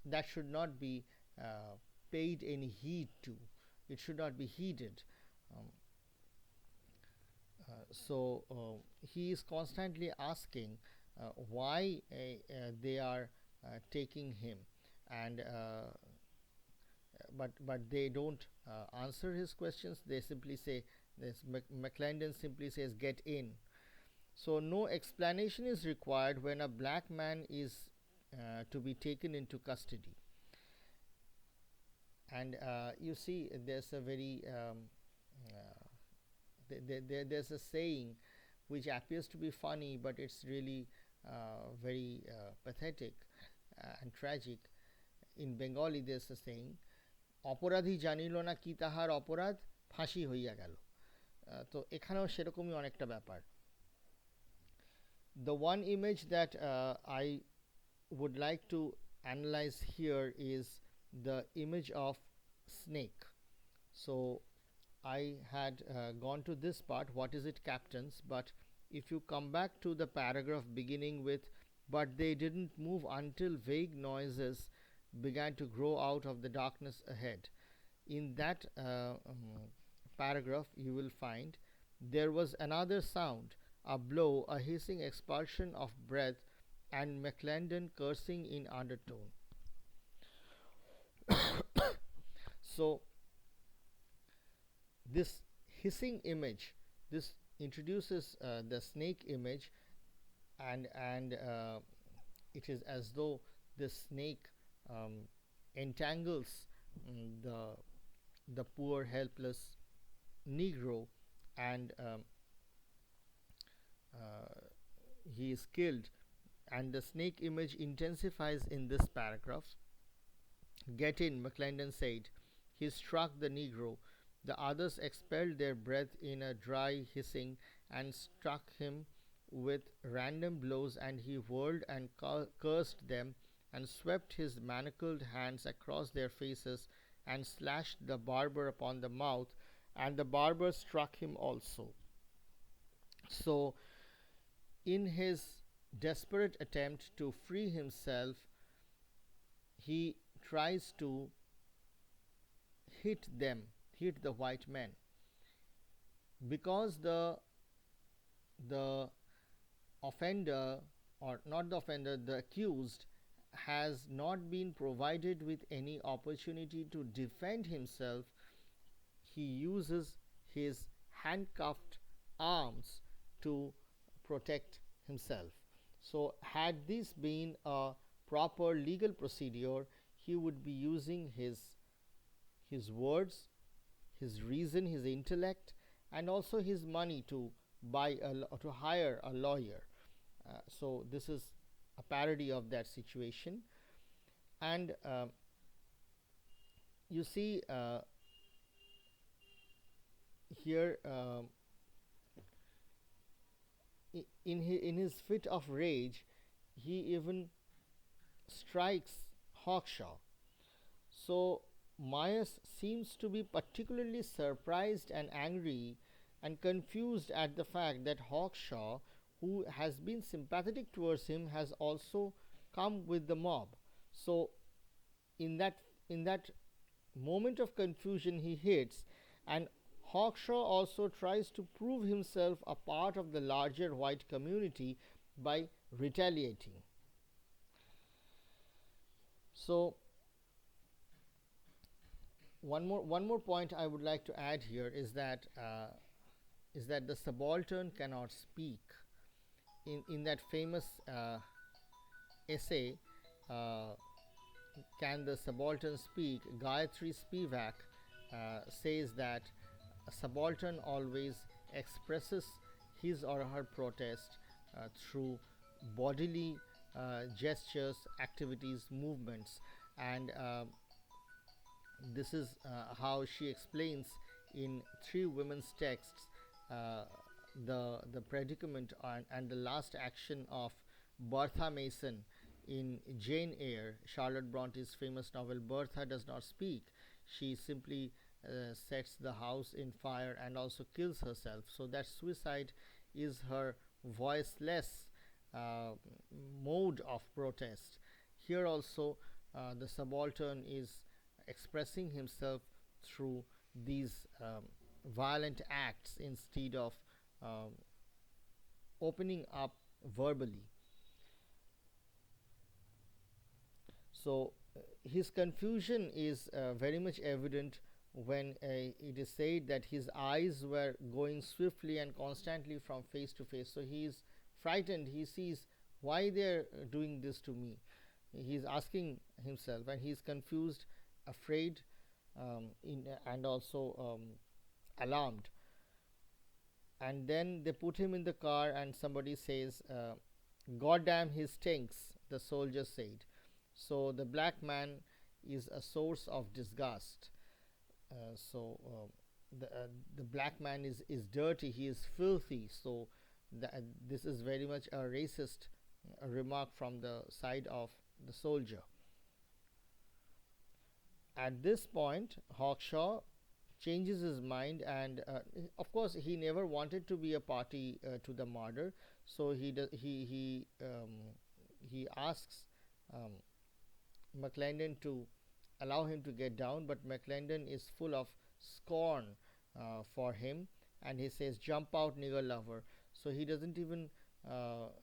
that should not be paid any heed to. It should not be heeded. Um, so he is constantly asking why they are taking him, and but they don't answer his questions. They simply say this. McClendon simply says, "Get in." So no explanation is required when a black man is to be taken into custody. And you see, there's a very there's a saying which appears to be funny, but it's really very pathetic and tragic. In Bengali, there's a saying, অপরাধী জানিল না কি তাহার অপরাধ ফাঁসি হইয়া গেল। তো এখানেও সেরকমই অনেকটা ব্যাপার। The one image that I would like to analyze here is the image of snake. So I had gone to this part, what is it, captains? But if you come back to the paragraph beginning with, but they didn't move until vague noises began to grow out of the darkness ahead. In that paragraph, you will find there was another sound, a blow, a hissing expulsion of breath, and McClendon cursing in undertone. So, this hissing image, this introduces the snake image, and it is as though the snake entangles the the poor, helpless Negro, and uh, he is killed. And the snake image intensifies in this paragraph. Get in, McClendon said. He struck the Negro. The others expelled their breath in a dry hissing and struck him with random blows, and he whirled and cursed them and swept his manacled hands across their faces and slashed the barber upon the mouth, and the barber struck him also. So, in his desperate attempt to free himself, he tries to hit them, hit the white men, because the offender, or not the offender, the accused, has not been provided with any opportunity to defend himself. He uses his handcuffed arms to protect himself. So, had this been a proper legal procedure, he would be using his words, his reason, his intellect, and also his money to to hire a lawyer. So this is a parody of that situation, and you see here in his fit of rage, he even strikes Hawkshaw. So Myers seems to be particularly surprised and angry and confused at the fact that Hawkshaw, who has been sympathetic towards him, has also come with the mob. So in that moment of confusion, he hits, and Hawkshaw also tries to prove himself a part of the larger white community by retaliating. So one more point I would like to add here is that the subaltern cannot speak. In that famous essay, uh, "Can the Subaltern Speak?" Gayatri Spivak says that a subaltern always expresses his or her protest through bodily gestures, activities, movements, and this is how she explains in three women's texts the predicament and the last action of Bertha Mason in Jane Eyre, Charlotte Bronte's famous novel. Bertha does not speak. She simply sets the house in fire and also kills herself. So that suicide is her voiceless uh, mode of protest. Here also, the subaltern is expressing himself through these violent acts instead of um, opening up verbally. So his confusion is very much evident when it is said that his eyes were going swiftly and constantly from face to face. So he is frightened. He sees why they are doing this to me. He is asking himself, and he is confused, afraid, and also alarmed. And then they put him in the car, and somebody says, "God damn, he stinks," the soldier said. So the black man is a source of disgust. The black man is dirty, he is filthy. So this is very much a racist remark from the side of the soldier. At this point, Hawkshaw changes his mind, and of course he never wanted to be a party to the murder. So he asks um, McClendon to allow him to get down, but McClendon is full of scorn for him, and he says, "Jump out, nigger lover." So he doesn't even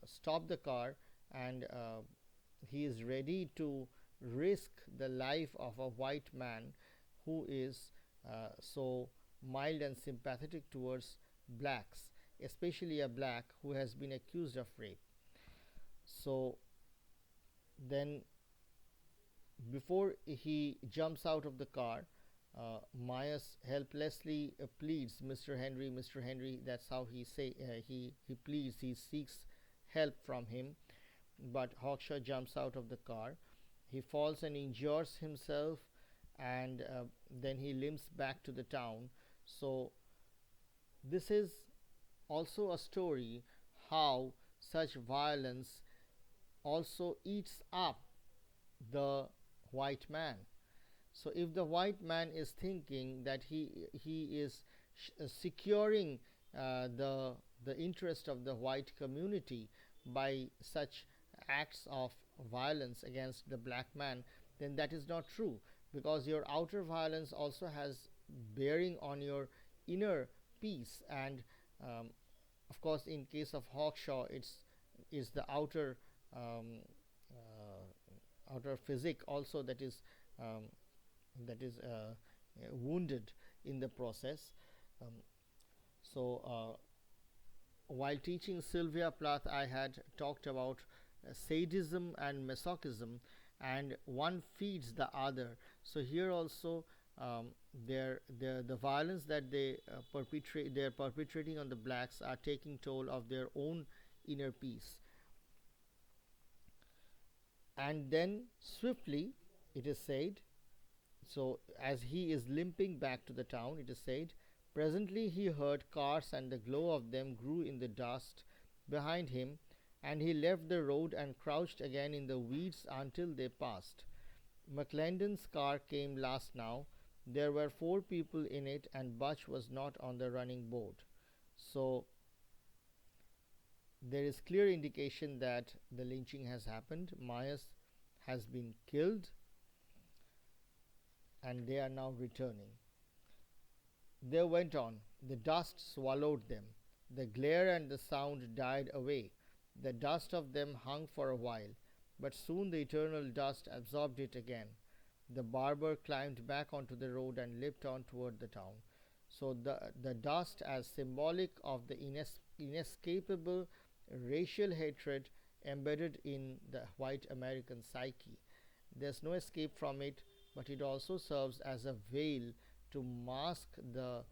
stop the car, and he is ready to risk the life of a white man who is so mild and sympathetic towards blacks, especially a black who has been accused of rape. So then, before he jumps out of the car, Myers helplessly pleads, "Mr. Henry, Mr. Henry." That's how he pleads. He seeks help from him, but Hawkshaw jumps out of the car. He falls and injures himself, and then he limps back to the town. So this is also a story how such violence also eats up the white man. So if the white man is thinking that he is securing the interest of the white community by such acts of violence against the black man, then that is not true, because your outer violence also has bearing on your inner peace. And um, of course, in case of Hawkshaw, it's is the outer physique also um, that is wounded in the process. Um, so while teaching Sylvia Plath, I had talked about sadism and masochism, and one feeds the other. So here also, the violence that they're perpetrating on the blacks are taking toll of their own inner peace. And then swiftly, it is said, so as he is limping back to the town, it is said, presently he heard cars, and the glow of them grew in the dust behind him, and he left the road and crouched again in the weeds until they passed. McClendon's car came last now. There were 4 people in it, and Butch was not on the running board. So there is clear indication that the lynching has happened. Myers has been killed, and they are now returning. They went on. The dust swallowed them. The glare and the sound died away. The dust of them hung for a while, but soon the eternal dust absorbed it again. The barber climbed back onto the road and limped on toward the town. So the dust as symbolic of the inescapable racial hatred embedded in the white American psyche. There's no escape from it, but it also serves as a veil to mask the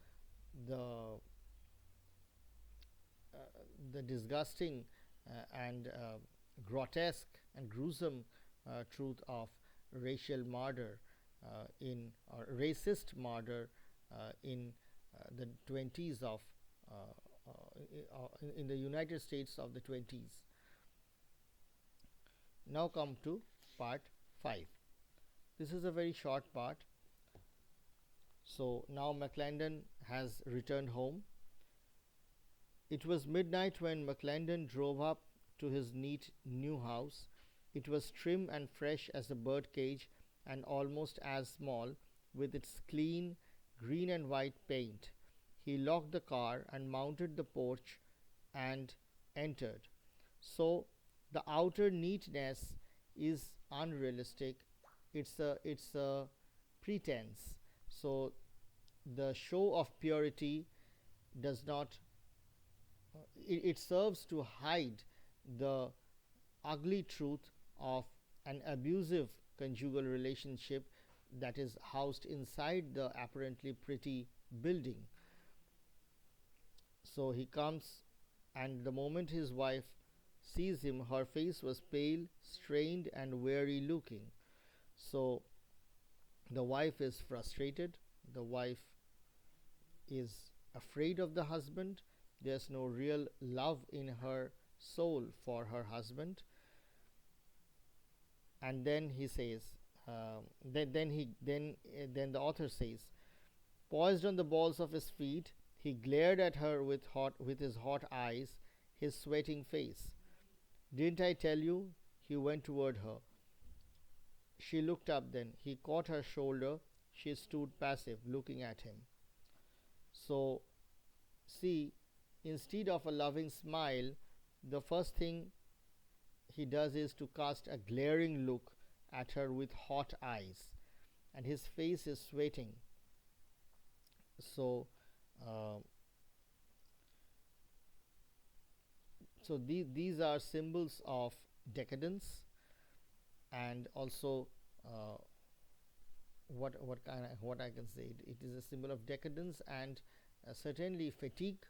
the disgusting and grotesque and gruesome truth of racial murder in or racist murder in the 20s of in the United States of the 20s. Now come to part 5. This is a very short part. So now McClendon has returned home. It was midnight when McClendon drove up to his neat new house. It was trim and fresh as a bird cage, and almost as small, with its clean green and white paint. He locked the car and mounted the porch and entered. So the outer neatness is unrealistic. It's a pretense. So the show of purity does not it serves to hide the ugly truth of an abusive conjugal relationship that is housed inside the apparently pretty building. So he comes, and the moment his wife sees him, her face was pale, strained, and weary looking. So the wife is frustrated, the wife is afraid of the husband. There's no real love in her soul for her husband. And then he says, then the author says, poised on the balls of his feet, he glared at her with his hot eyes, his sweating face. Didn't I tell you? He went toward her. She looked up then. He caught her shoulder. She stood passive, looking at him. So, see, instead of a loving smile, the first thing he does is to cast a glaring look at her with hot eyes, and his face is sweating. So, uh, these are symbols of decadence, and also what I can say. It is a symbol of decadence and certainly fatigue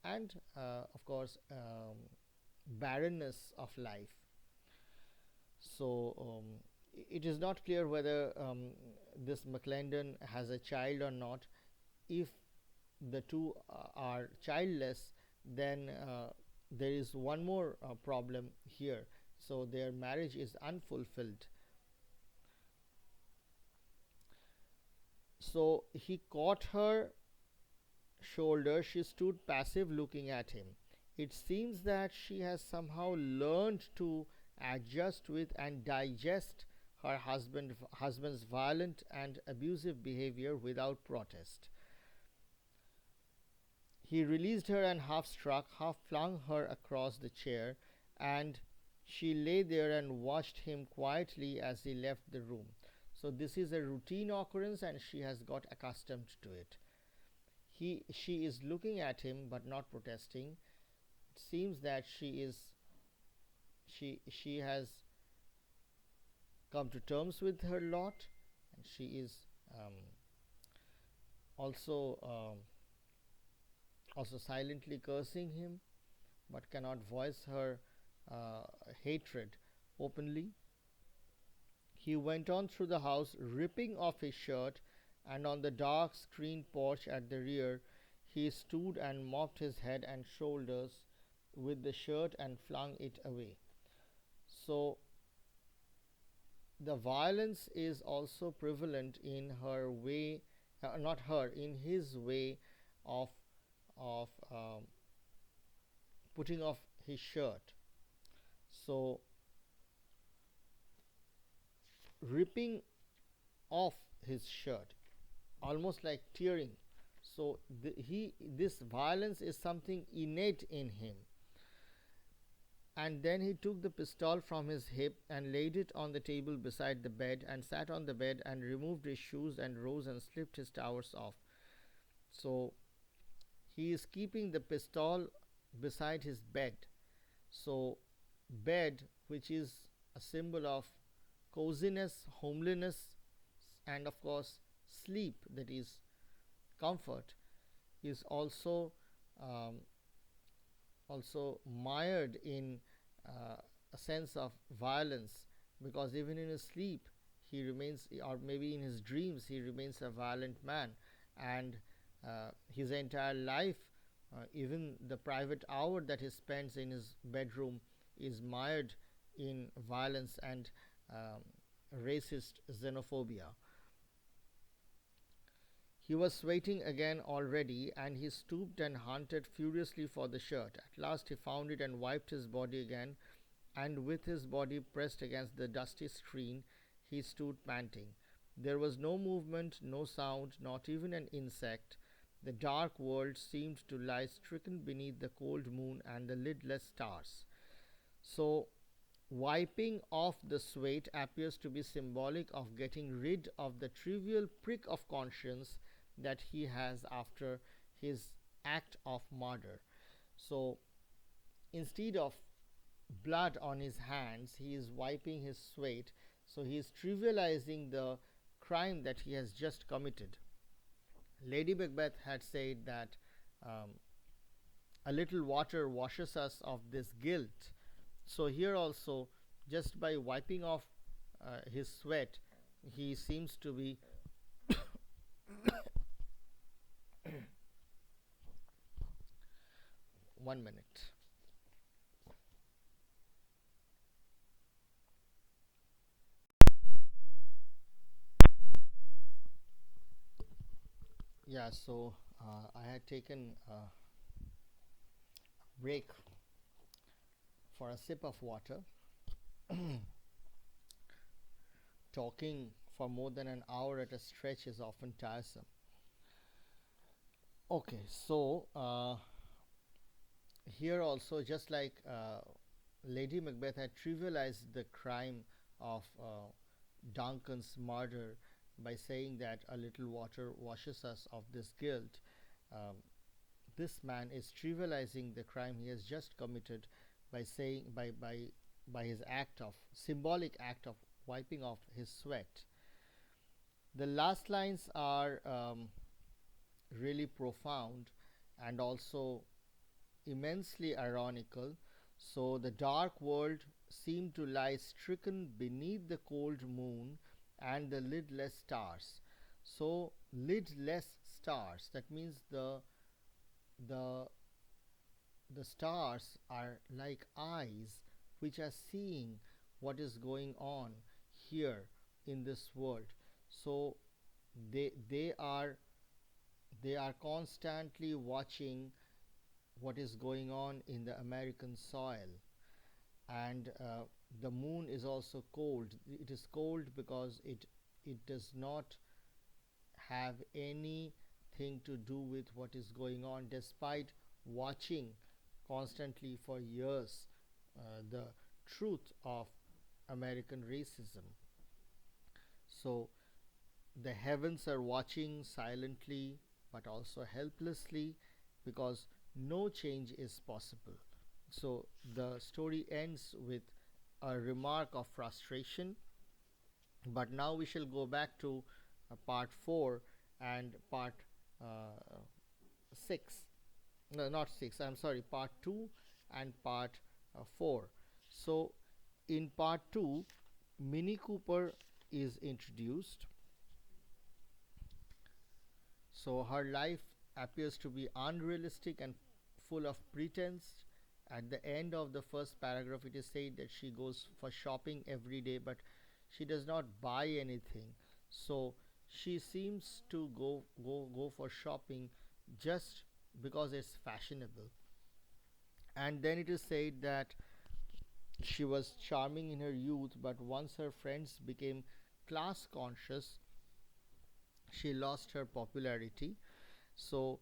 and of course barrenness of life. So it is not clear whether this McClendon has a child or not. If the two are childless, then there is one more problem here. So their marriage is unfulfilled. So he caught her shoulder. She stood passive, looking at him. It seems that she has somehow learned to adjust with and digest her husband's violent and abusive behavior without protest. He released her and half struck, half flung her across the chair, and she lay there and watched him quietly as he left the room. So this is a routine occurrence and she has got accustomed to it. She is looking at him but not protesting. It seems that she has come to terms with her lot, and she is um, also also silently cursing him, but cannot voice her uh, hatred openly. He went on through the house, ripping off his shirt, and on the dark screened porch at the rear, he stood and mopped his head and shoulders with the shirt and flung it away. So, the violence is also prevalent in her way, not her, in his way of of putting off his shirt. So, ripping off his shirt, almost like tearing. So this violence is something innate in him. And then he took the pistol from his hip and laid it on the table beside the bed and sat on the bed and removed his shoes and rose and slipped his towers off. So he is keeping the pistol beside his bed. So bed, which is a symbol of coziness, homeliness, and of course sleep, that is comfort, is um, also mired in a sense of violence, because even in his sleep he remains, or maybe in his dreams he remains a violent man, and his entire life, even the private hour that he spends in his bedroom, is mired in violence and racist xenophobia. He was sweating again already, and he stooped and hunted furiously for the shirt. At last he found it and wiped his body again, and with his body pressed against the dusty screen, he stood panting. There was no movement, no sound, not even an insect. The dark world seemed to lie stricken beneath the cold moon and the lidless stars. So, wiping off the sweat appears to be symbolic of getting rid of the trivial prick of conscience that he has after his act of murder. So, instead of blood on his hands, he is wiping his sweat. So, he is trivializing the crime that he has just committed. Lady Macbeth had said that a little water washes us of this guilt. So, here also, just by wiping off his sweat, he seems to be one minute. Yeah, so I had taken a break for a sip of water. Talking for more than an hour at a stretch is often tiresome. Okay, so here also, just like Lady Macbeth had trivialized the crime of Duncan's murder by saying that a little water washes us of this guilt, um, this man is trivializing the crime he has just committed by saying by his act of symbolic act of wiping off his sweat. The last lines are really profound and also immensely ironical. So the dark world seemed to lie stricken beneath the cold moon and the lidless stars. So lidless stars, that means the the stars are like eyes which are seeing what is going on here in this world. So they they are constantly watching what is going on in the American soil. And the moon is also cold. It is cold because it does not have anything to do with what is going on, despite watching constantly for years the truth of American racism. So the heavens are watching silently but also helplessly because no change is possible. So the story ends with a remark of frustration. But now we shall go back to part 4 and part 6. No, not 6, I'm sorry, part 2 and part 4. So in part 2, Mini Cooper is introduced. So her life appears to be unrealistic and full of pretense. At the end of the first paragraph, it is said that she goes for shopping every day, but she does not buy anything. So she seems to go for shopping just because it's fashionable. And then it is said that she was charming in her youth, but once her friends became class conscious, she lost her popularity. So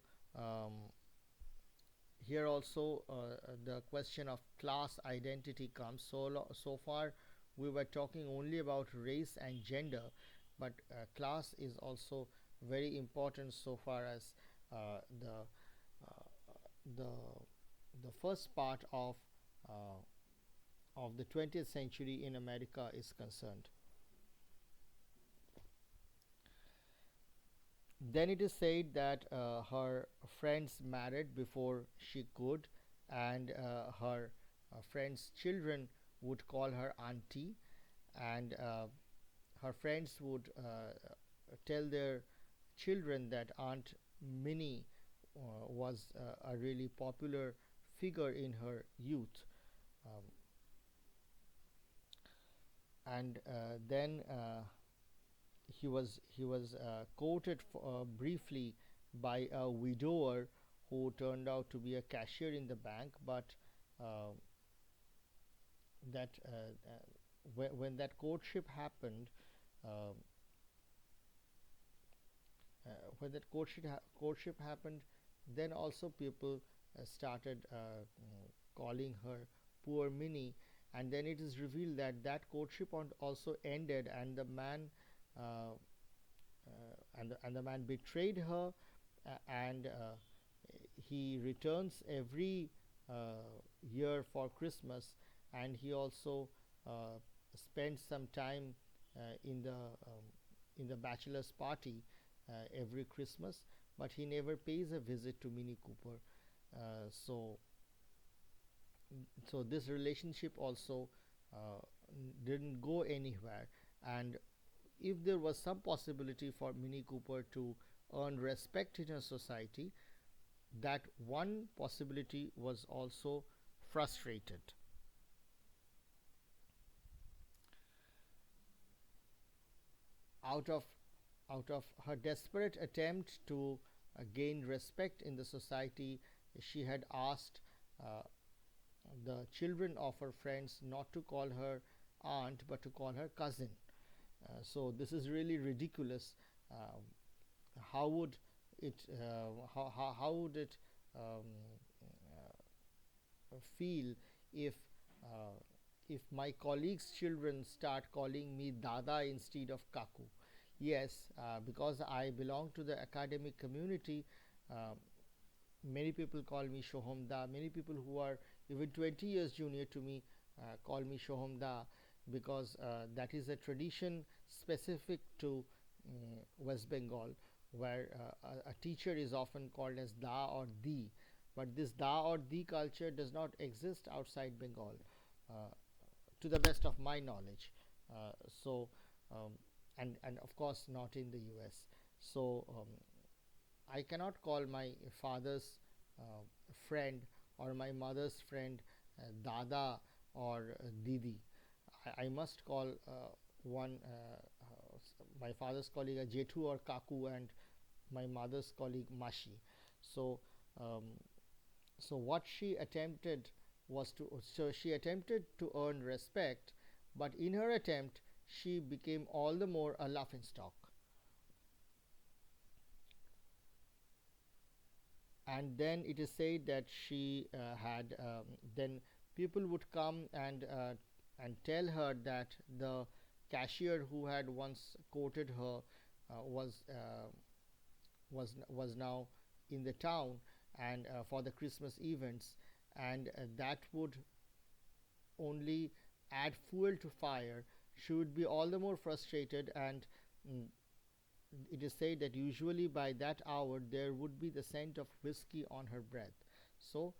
here also the question of class identity comes. So far we were talking only about race and gender, but class is also very important so far as uh, the the first part of the 20th century in America is concerned. Then it is said that her friends married before she could, and her friends' children would call her auntie, and her friends would tell their children that Aunt Minnie was a really popular figure in her youth. Um, and then he was quoted briefly by a widower who turned out to be a cashier in the bank, but uh, that when that courtship happened, uh, when that courtship happened, then also people started calling her poor Minnie, and then it is revealed that that courtship also ended, and the man uh, and the man betrayed her, and he returns every year for Christmas, and he also spends some time in the bachelor's party every Christmas, but he never pays a visit to Mini Cooper. So this relationship also uh, didn't go anywhere, and if there was some possibility for Mini Cooper to earn respect in a society, that one possibility was also frustrated. Out of her desperate attempt to gain respect in the society, she had asked uh, the children of her friends not to call her aunt but to call her cousin. So this is really ridiculous. Um, how would how would it um, feel if uh, my colleagues' children start calling me Dada instead of Kaku? Yes, because I belong to the academic community. Uh, Many people call me Soham Da. Many people who are even 20 years junior to me call me Soham Da, because that is a tradition specific to West Bengal, where a teacher is often called as da or di, but this da or di culture does not exist outside Bengal, uh, to the best of my knowledge. So, um, and of course not in the U.S. So I cannot call my father's friend or my mother's friend dada or didi. I must call one my father's colleague a jetu or kaku, and my mother's colleague mashi. So um, so what she attempted was to so she attempted to earn respect, but in her attempt she became all the more a laughing stock. And then it is said that she had then people would come and tell her that the cashier who had once quoted her was now in the town and for the Christmas events, and that would only add fuel to fire. She would be all the more frustrated, and mm, it is said that usually by that hour there would be the scent of whiskey on her breath. So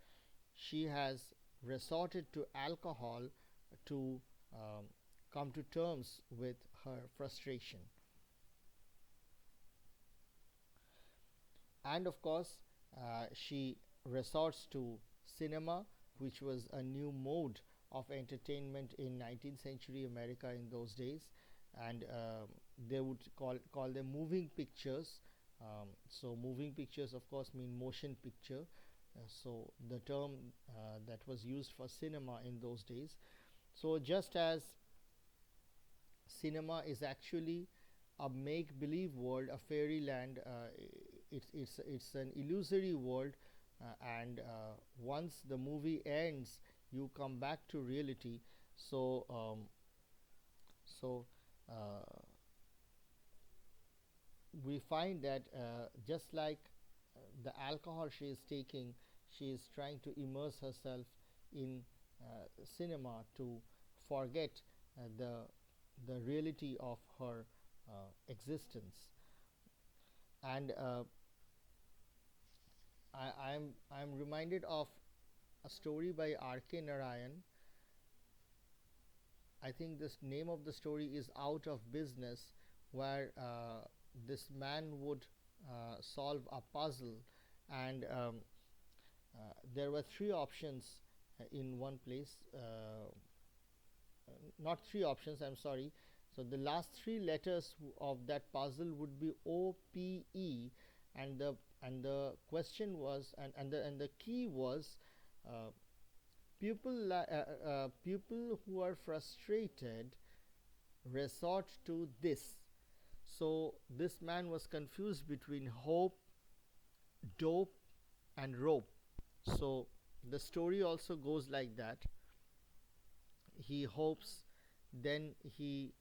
she has resorted to alcohol to um, come to terms with her frustration. And of course, she resorts to cinema, which was a new mode of entertainment in 19th century America in those days, and they would call them moving pictures. So moving pictures, of course, mean motion picture. So the term that was used for cinema in those days. So just as cinema is actually a make believe world, a fairyland. It's an illusory world, and once the movie ends, you come back to reality. So, so uh, we find that just like the alcohol she is taking, she is trying to immerse herself in cinema to forget the reality of her existence. And I'm reminded of a story by R.K. Narayan. I think this name of the story is Out of Business, where this man would solve a puzzle, and there were three options in one place. Not three options, I'm sorry. So the last three letters of that puzzle would be OPE, and the question was, and the key was, uh, people who are frustrated resort to this. So this man was confused between hope, dope, and rope. So the story also goes like that. He hopes, then he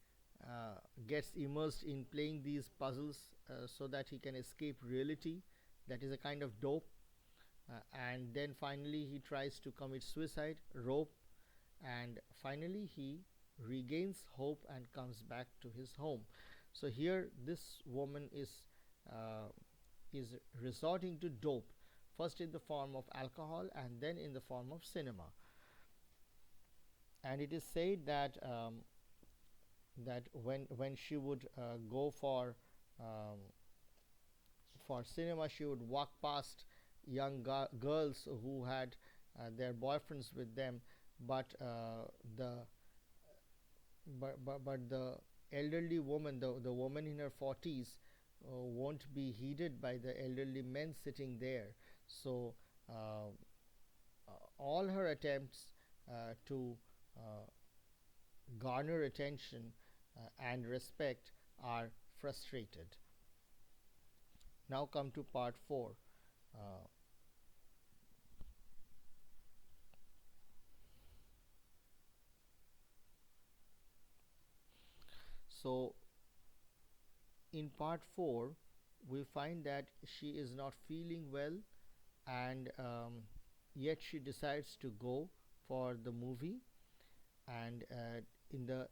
gets immersed in playing these puzzles so that he can escape reality. That is a kind of dope. And then finally he tries to commit suicide, rope, and finally he regains hope and comes back to his home. So here this woman is resorting to dope, first in the form of alcohol and then in the form of cinema. And it is said that that when she would go for cinema, she would walk past young girls who had their boyfriends with them, but the but the elderly woman, the woman in her 40s, won't be heeded by the elderly men sitting there. So all her attempts to uh, garner attention and respect are frustrated. Now come to part 4. Uh, so in part 4 we find that she is not feeling well, and yet she decides to go for the movie, and in the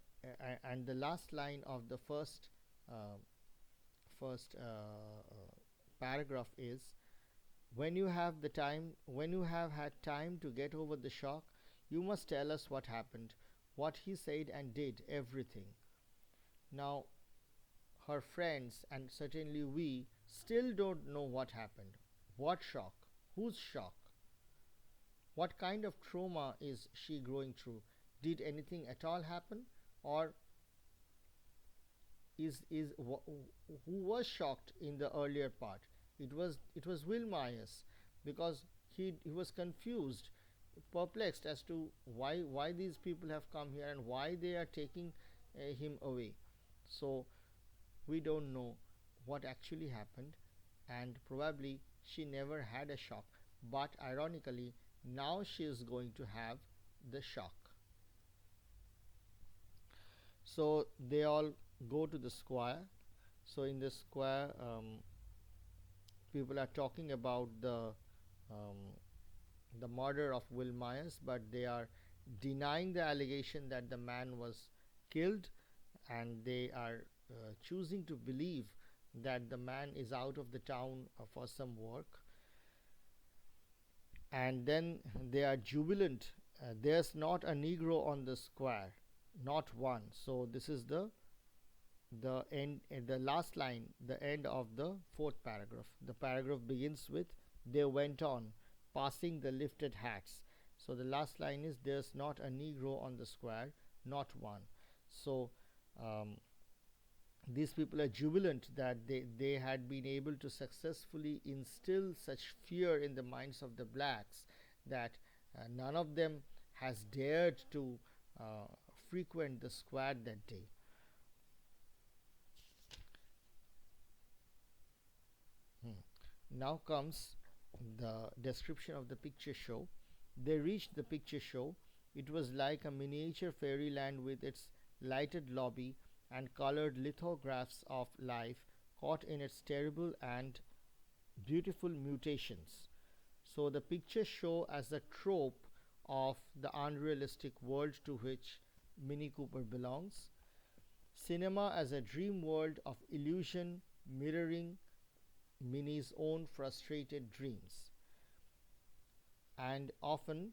and the last line of the first uh, first paragraph is, when you have the time, when you have had time to get over the shock, you must tell us what happened, what he said and did, everything. Now, her friends and certainly we still don't know what happened. What shock? Whose shock? What kind of trauma is she going through? Did anything at all happen? Or is who was shocked in the earlier part? It was Will Myers, because he was confused, perplexed as to why these people have come here and why they are taking him away. So we don't know what actually happened, and probably she never had a shock, but ironically now she is going to have the shock. So they all go to the square. So in the square, people are talking about um, the murder of Will Myers, but they are denying the allegation that the man was killed, and they are choosing to believe that the man is out of the town for some work. And then they are jubilant. There's not a Negro on the square, not one. So this is the end, the last line, the end of the fourth paragraph. The paragraph begins with, they went on, passing the lifted hats. So the last line is, there's not a Negro on the square, not one. So these people are jubilant that they had been able to successfully instill such fear in the minds of the blacks that none of them has dared to frequent the square that day. Now comes the description of the picture show. They reached the picture show. It was like a miniature fairyland with its lighted lobby and colored lithographs of life caught in its terrible and beautiful mutations. So the picture show as a trope of the unrealistic world to which Mini Cooper belongs. Cinema as a dream world of illusion mirroring Minnie's own frustrated dreams. And often,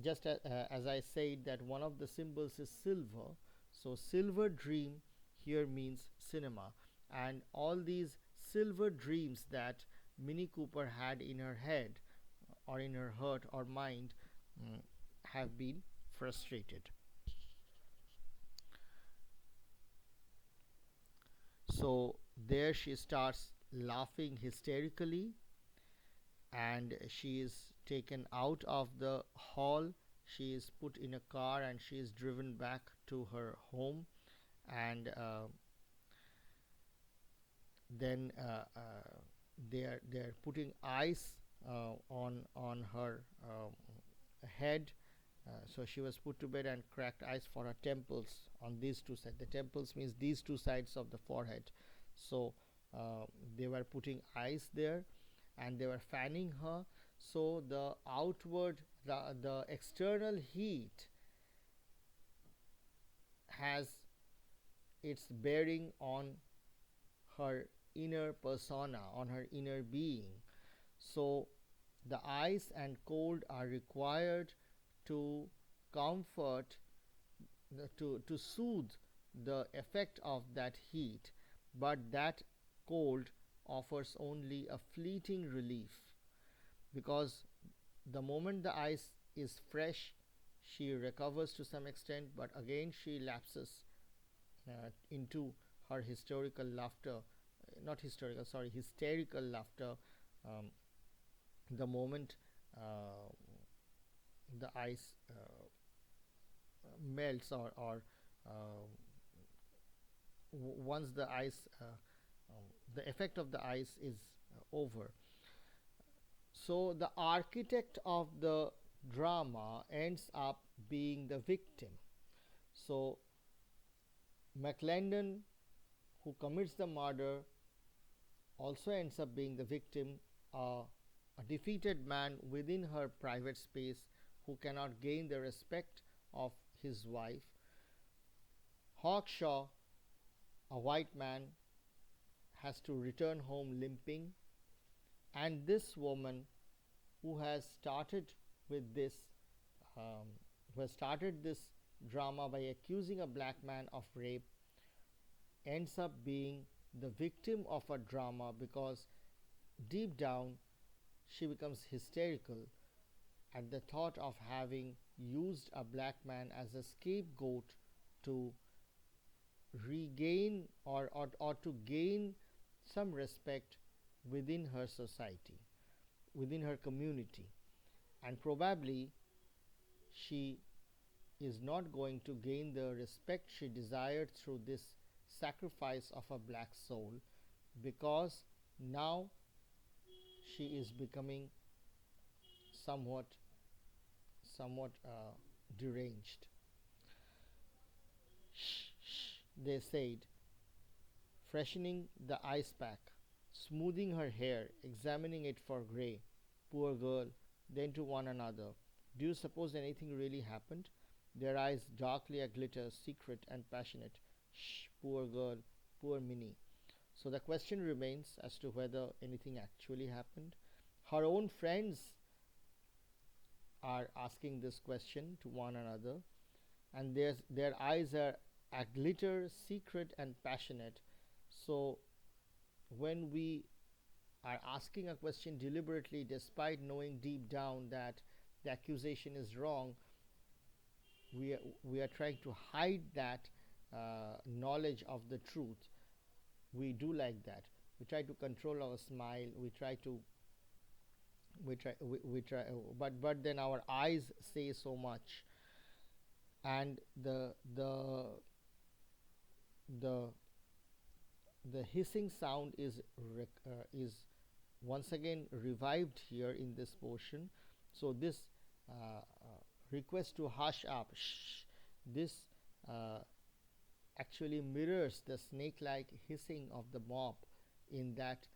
just as I said, that one of the symbols is silver. So silver dream here means cinema, and all these silver dreams that Minnie Cooper had in her head or in her heart or mind have been frustrated. So there she starts laughing hysterically, and she is taken out of the hall. She is put in a car and she is driven back to her home, and then they're putting ice on her head. So she was put to bed and cracked ice for her temples on these two sides. The temples means these two sides of the forehead. So they were putting ice there, and they were fanning her. So the outward, the external heat has its bearing on her inner persona, on her inner being. So the ice and cold are required to comfort, to soothe the effect of that heat, but that cold offers only a fleeting relief, because the moment the ice is fresh, she recovers to some extent, but again she lapses into her historical laughter, not historical, sorry, hysterical laughter, the moment the ice melts, or once the ice, the effect of the ice is over. So the architect of the drama ends up being the victim. So McClendon, who commits the murder, also ends up being the victim, a defeated man within her private space who cannot gain the respect of his wife. Hawkshaw, a white man, has to return home limping, and this woman who has started with this um, who has started this drama by accusing a black man of rape ends up being the victim of a drama because deep down she becomes hysterical at the thought of having used a black man as a scapegoat to regain or to gain some respect within her society, within her community. And probably she is not going to gain the respect she desired through this sacrifice of a black soul, because now she is becoming somewhat somewhat deranged. Shh, shh, they said, freshening the ice pack, smoothing her hair, examining it for grey. Poor girl. Then to one another, do you suppose anything really happened? Their eyes darkly aglitter, secret and passionate. Shh, poor girl, poor Minnie. So the question remains as to whether anything actually happened. Her own friends are asking this question to one another, and their eyes are glitter, secret, and passionate. So when we are asking a question deliberately, despite knowing deep down that the accusation is wrong, we are trying to hide that knowledge of the truth. We do like that. We try to control our smile. We try, but then our eyes say so much, and the the hissing sound is once again revived here in this portion. So this request to hush up, shh, this uh, actually mirrors the snake-like hissing of the mob in that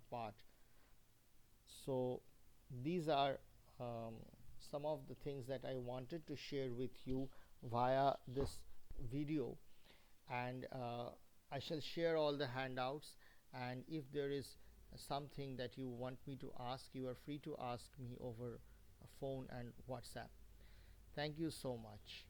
part. So these are um, some of the things that I wanted to share with you via this video, and I shall share all the handouts, and if there is something that you want me to ask, you are free to ask me over phone and WhatsApp. Thank you so much.